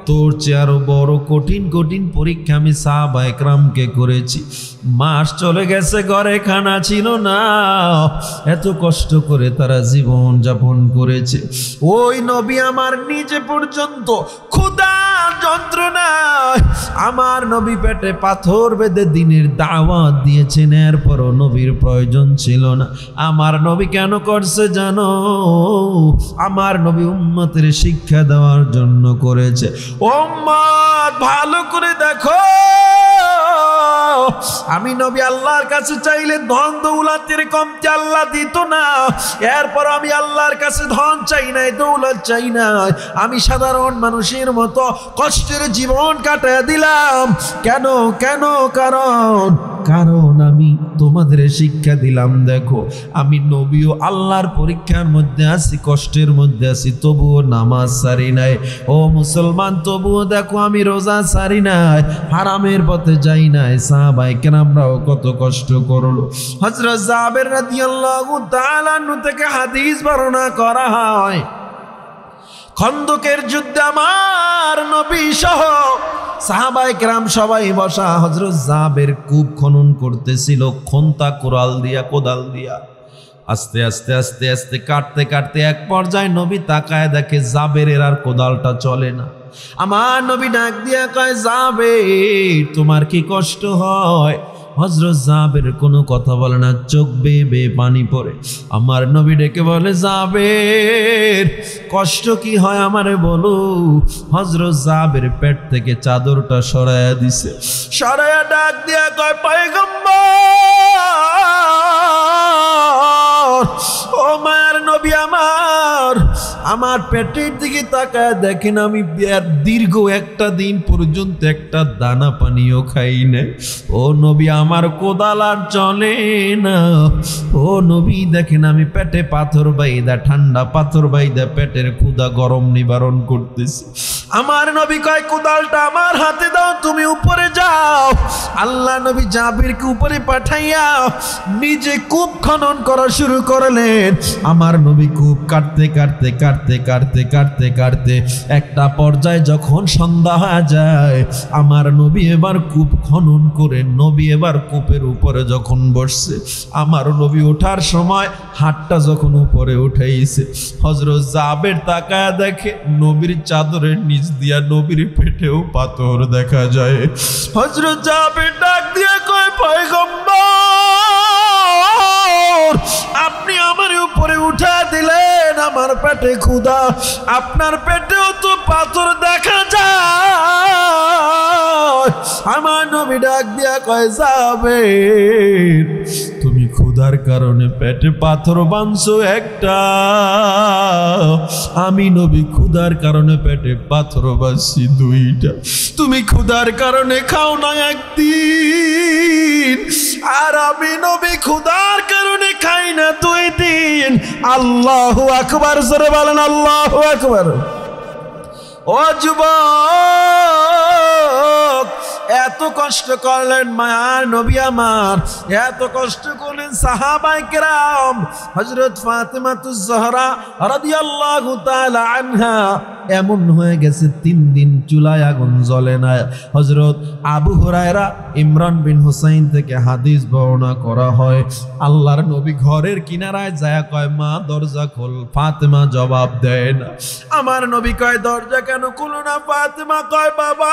তোর চেয়ে আরো বড় কঠিন কঠিন পরীক্ষা আমি সাহাবা একরামকে করেছি। মাস চলে গেছে, ঘরে খানা ছিল না, এত কষ্ট করে তারা জীবন যাপন করেছে। ওই নবী আমার নিজে পর্যন্ত ক্ষুধা যন্ত্রণায়, আমার নবী পেটে পাথর বেঁধে দিনের দাওয়াত দিয়েছেন, এরপরও নবীর প্রয়োজন ছিল না। আমার নবী কেন করছে জানো? আমার নবী উম্মতের শিক্ষা দেওয়ার জন্য করেছে। উম্মত ভালো করে দেখো, আমি নবী আল্লাহর কাছে চাইলে ধন দৌলতের কমতি আল্লাহ দিত না। এরপর আমি আল্লাহর কাছে ধন চাই নাই, দৌলত চাই নাই, আমি সাধারণ মানুষের মতো কষ্টের জীবন কাটায় দিলাম। কেন কেন? কারণ আমি তোমাদের শিক্ষা দিলাম। দেখো আমি নবীও আল্লাহর পরীক্ষার মধ্যে আছি, কষ্টের মধ্যে আছি, তবুও নামাজ ছাড়ি নাই। ও মুসলমান, তবুও দেখো আমি রোজা ছাড়ি নাই, হারামের পথে যাই নাই। সাহাবায়ে কেরামরাও কত কষ্ট করলো। হযরত জাবের রাদিয়াল্লাহু তাআলা আনহু থেকে হাদিস বর্ণনা করা হয়, খন্দকের যুদ্ধে আমার নবী সহ সাহাবায়ে কেরাম সবাই বসা, হযরত জাবের কূপ খনন করতেছিল খন্তা কোদাল দিয়া। আস্তে আস্তে আস্তে আস্তে কাটতে কাটতে এক পর্যায়ে নবী তাকায় দেখে জাবেরের আর কোদালটা চলে না। আমার নবী ডাক দিয়া কয়, জাবের তোমার কি কষ্ট হয়? হযরত জাবের কোনো কথা বলে না, চোখ বেয়ে বেয়ে পানি পড়ে। আমার নবী ডেকে বলে, জাবের কষ্ট কি হয় আমারে বলো। হযরত জাবের পেট থেকে চাদরটা সরাইয়া দিছে, সরাইয়া ডাক দিয়া কয়, পয়গম্বর ও মায়ের নবী আমার পেটের দিকে তাকায় দেখেন, আমি দীর্ঘ একটা দিন পর্যন্ত একটা দানা পানিও খাই না। ও নবী আমার কোদাল আর চলে না। ও নবী দেখেন আমি পেটে পাথর বাইদা, ঠান্ডা পাথর বাইদা পেটের ক্ষুধা গরম নিবারণ করতেছি। আমার নবী কয়, কোদালটা আমার হাতে দাও, তুমি উপরে যাও। আল্লাহ নবী জাবিরকে উপরে পাঠাইয়া নিজে কূপ খনন করা শুরু করলেন। আমার নবী কূপ কাটতে কাটতে কাটতে কাটতে কাটতে কাটতে একটা পর্যায়ে যখন সন্ধ্যা হয়ে যায়, আমার নবী এবার কূপ খনন করে নবী এবার কূপের উপরে যখন বসছে, আমার নবী ওঠার সময় হাতটা যখন উপরে উঠাইছে, হযরত জাবের তাকায় দেখে নবীর চাদরের নিচ দিয়া নবীর পেটেও পাথর দেখা যায়। হযরত জাবের ডাক দিয়া কয়, পয়গম্বর আপনি আমার উপরে উঠা দিলেন, আমার পেটে ক্ষুধা, আপনার পেটেও তো পাথর দেখা যায়। আমার নবী ডাক দিয়া কয়, জাবের তুমি ক্ষুধার কারণে পেটে পাথর বাঁধছো একটা, আমি নবী ক্ষুধার কারণে পেটে পাথর বাঁধছি দুইটা। তুমি ক্ষুধার কারণে খাও না একদিন, আর আমি নবী ক্ষুধার কারণে খাই না 2 দিন। আল্লাহু আকবার, জোরে বলেন আল্লাহু আকবার। ও যুবক, এত কষ্ট করলেন মায়ার নবী আমার, এত কষ্ট করলেন সাহাবায়ে কেরাম। হযরত ফাতেমাতুজ জোহরা রাদিয়াল্লাহু তাআলা আনহা এমন হয়ে গেছে 3 দিন চুলায় আগুন জ্বলে না। হযরত আবু হুরায়রা ইমরান বিন হুসাইন থেকে হাদিস বর্ণনা করা হয়, আল্লাহর নবী ঘরের কিনারায় যায় কয়, মা দরজা খোল। ফাতেমা জবাব দেয় না। আমার নবী কয়, দরজা কেন খুলো না? ফাতেমা কয়, বাবা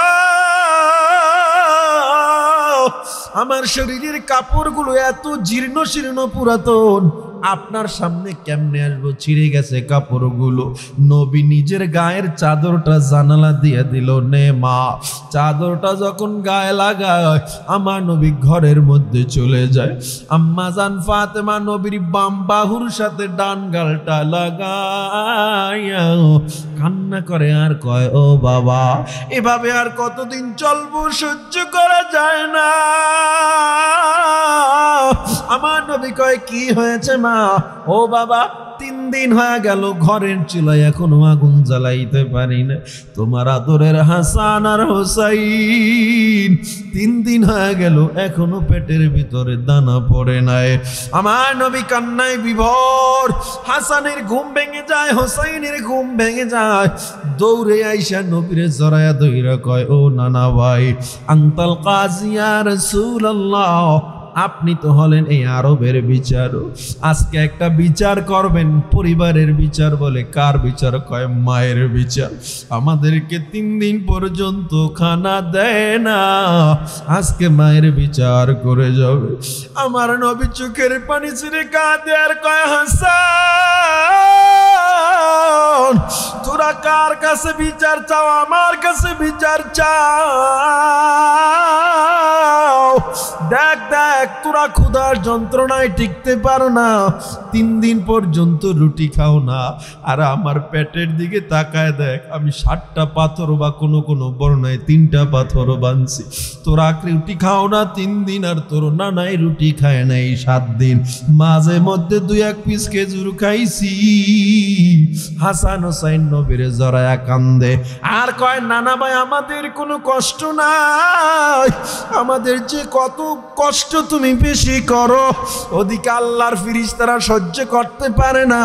আমার শরীরের কাপড়গুলো এত জীর্ণ শীর্ণ পুরাতন, আপনার সামনে কেমনে আসবো? ছিঁড়ে গেছে কাপড়গুলো। নবী নিজের গায়ের চাদরটা জানালা দিয়ে দিল, নে মা। চাদরটা যখন গায়ে লাগায়, আমার নবী ঘরের মধ্যে চলে যায়। আম্মা জান ফাতেমা নবীর বাম বাহুর সাথে ডান গালটা লাগায়া কান্না করে আর কয়, ও বাবা এভাবে আর কতদিন চলবো, সহ্য করা যায় না। আমার নবী কয়, কি হয়েছে মা? ও বাবা 3 দিন হয়ে গেল ঘরের চুলায় এখনো আগুন জ্বালাইতে পারি না। তোমার আদরের হাসান আর হোসাইন 3 দিন হয়ে গেল এখনো পেটের ভিতরে দানা পড়ে নাই। আমার নবী কান্নায় বিভোর। হাসানের ঘুম ভেঙে যায়, হোসাইনের ঘুম ভেঙে যায়। দৌড়ে আইসা নবীরে জড়ায়া ধইরা কয়, ও নানা ভাই, আনতাল কাজী ইয়া রাসূলুল্লাহ, আপনি তো হলেন এই আরবের বিচারক, আজকে একটা বিচার করবেন। পরিবারের বিচার বলে, কার বিচার? কয়, মায়ের বিচার। আমাদেরকে 3 দিন পর্যন্ত খানা দেয় না, আজকে মায়ের বিচার করে যাবে। আমার নবী চোখের পানি ছেড়ে কাঁদে আর কয়, হাসান তোরা কার কাছে বিচার চাও? আমার কাছে বিচার চাও। দেখ দেখ, তোরা ক্ষুধার যন্ত্রণায় টিকতে পারো না, 3 দিন পর্যন্ত রুটি খাও না, আর আমার পেটের দিকে তাকায় দেখ, আমি 7টা পাথর বা কোনো কোনো বর্ণায় 3টা পাথর বানছি। তোরা রুটি খাও না 3 দিন, আর তোর নানাই রুটি খায় নাই 7 দিন, মাঝে মধ্যে 2-1 পিস খেজুর খাইছি। হাসান হোসাইন নবীরে জড়ায়া কান্দে আর কয়, নানা ভাই আমাদের কোনো কষ্ট নাই, আমাদের যে কত কষ্ট তুমি বেশি করো, ওদিকে আল্লাহর ফেরেশতারা সহ্য করতে পারে না।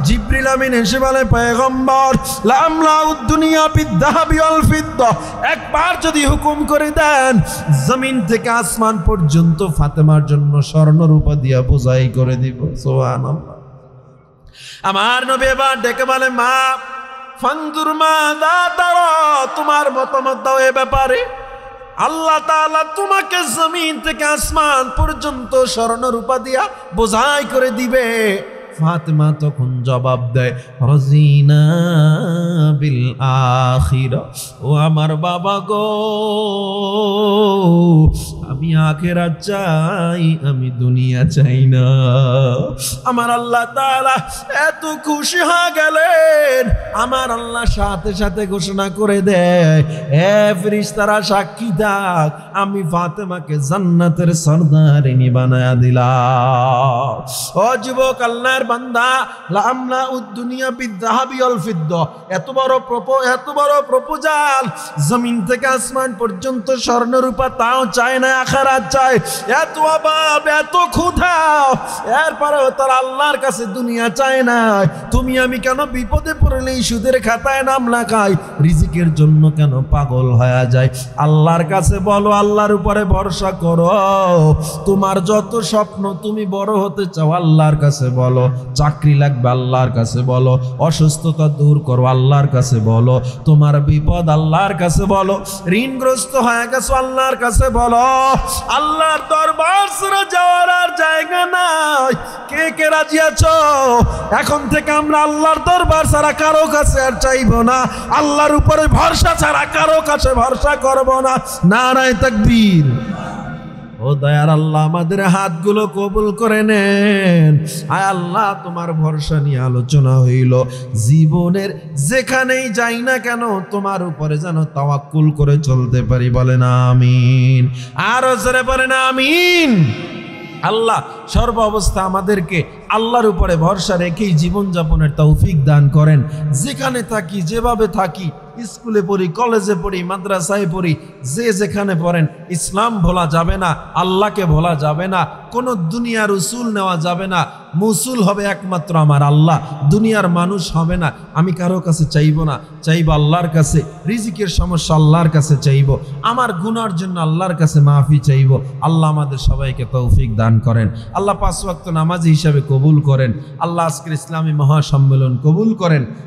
জিবরিল আমিন এসে বলে, পয়গম্বর লামলাউদ দুনিয়া বিদ্যাহাবি ওয়াল ফিদ্দা, একবার যদি হুকুম করে দেন জমিন থেকে আসমান পর্যন্ত ফাতেমার জন্য স্বর্ণ রূপা দিয়া বোঝাই করে দিব। সুবহানাল্লাহ। আমার নবী এবার ডেকে বলে, মা ফানজুর মাযা তারা, তোমার মতামত দাও এ ব্যাপারে। আল্লাহ তাআলা তোমাকে জমিন থেকে আসমান পর্যন্ত স্বর্ণ রূপা দিয়া বোঝাই করে দিবে। ফাতেমা তখন জবাব দেয়, রাজিনা বিল আখিরা, ও আমার বাবা গো, আমি আখিরাত চাই, আমি দুনিয়া চাই না। আমার আল্লাহ তাআলা এত খুশি হয়ে গেলেন, আমার আল্লাহ সাথে সাথে ঘোষণা করে দেয়, এ ফেরেশতারা সাক্ষী থাক, আমি ফাতেমাকে জান্নাতের সরদারিনী বানায়া দিলাম। ও যুবক আল্লাহর বান্দা, লামলা উদ-দুনিয়া বিদ-যাহাবি ওয়াল ফিদ্দা, এত বড় প্রপোজাল, জমিন থেকে আসমান পর্যন্ত স্বর্ণ রূপা তাও চায় না, আখিরাত চায়। এত অভাব, এত ক্ষুধা, এরপরেও তার আল্লাহর কাছে দুনিয়া চায় না। তুমি আমি কেন বিপদে পড়লেই সুদের খাতায় নাম লেখাই, রিজিকের জন্য কেন পাগল হয়ে যায়? আল্লাহর কাছে বলো, আল্লাহর উপরে ভরসা করো। তোমার যত স্বপ্ন, তুমি বড় হতে চাও, আল্লাহর কাছে বলো। চাকরি লাগবে, আল্লাহর কাছে বলো। অসুস্থতা দূর করো, আল্লাহর কাছে বলো। তোমার বিপদ, আল্লাহর কাছে বলো। ঋণগ্রস্ত হয়ে গেছো, আল্লাহর কাছে বলো। আল্লাহর দরবার ছাড়া যাওয়ার আর জায়গা নাই। কে কে রাজি আছো? এখন থেকে আমরা আল্লাহর দরবার ছাড়া কারো কাছে আর চাইবো না, আল্লাহর উপরে ভরসা ছাড়া কারো কাছে ভরসা করবো না। নারায়ে তাকবীর। ও দয়ার আল্লাহ, আমাদের হাতগুলো কবুল করে নেন। আয় আল্লাহ, তোমার ভরসা নিয়ে আলোচনা হইল। জীবনের যেখানেই যাই না কেন, তোমার উপরে যেন তাওয়াক্কুল করে চলতে পারি। বলেন আমিন। আরো জোরে বলেন আমিন। আল্লাহ সর্ব অবস্থা আমাদেরকে আল্লাহর উপরে ভরসা রেখেই জীবনযাপনের তৌফিক দান করেন। যেখানে থাকি, যেভাবে থাকি, স্কুলে পড়ি, কলেজে পড়ি, মাদ্রাসায় পড়ি, যে যেখানে পড়েন, ইসলাম ভোলা যাবে না, আল্লাহকে ভোলা যাবে না, কোনো দুনিয়ার উসুল নেওয়া যাবে না। মুসুল হবে একমাত্র আমার আল্লাহ, দুনিয়ার মানুষ হবে না। আমি কারো কাছে চাইবো না, চাইবো আল্লাহর কাছে। রিজিকের সমস্যা আল্লাহর কাছে চাইবো, আমার গুনার জন্য আল্লাহর কাছে মাফি চাইবো। আল্লাহ আমাদের সবাইকে তৌফিক দান করেন। আল্লাহ 5 ওয়াক্ত নামাজি হিসাবে কবুল করেন। আল্লাহ আজকের ইসলামী মহাসম্মেলন কবুল করেন।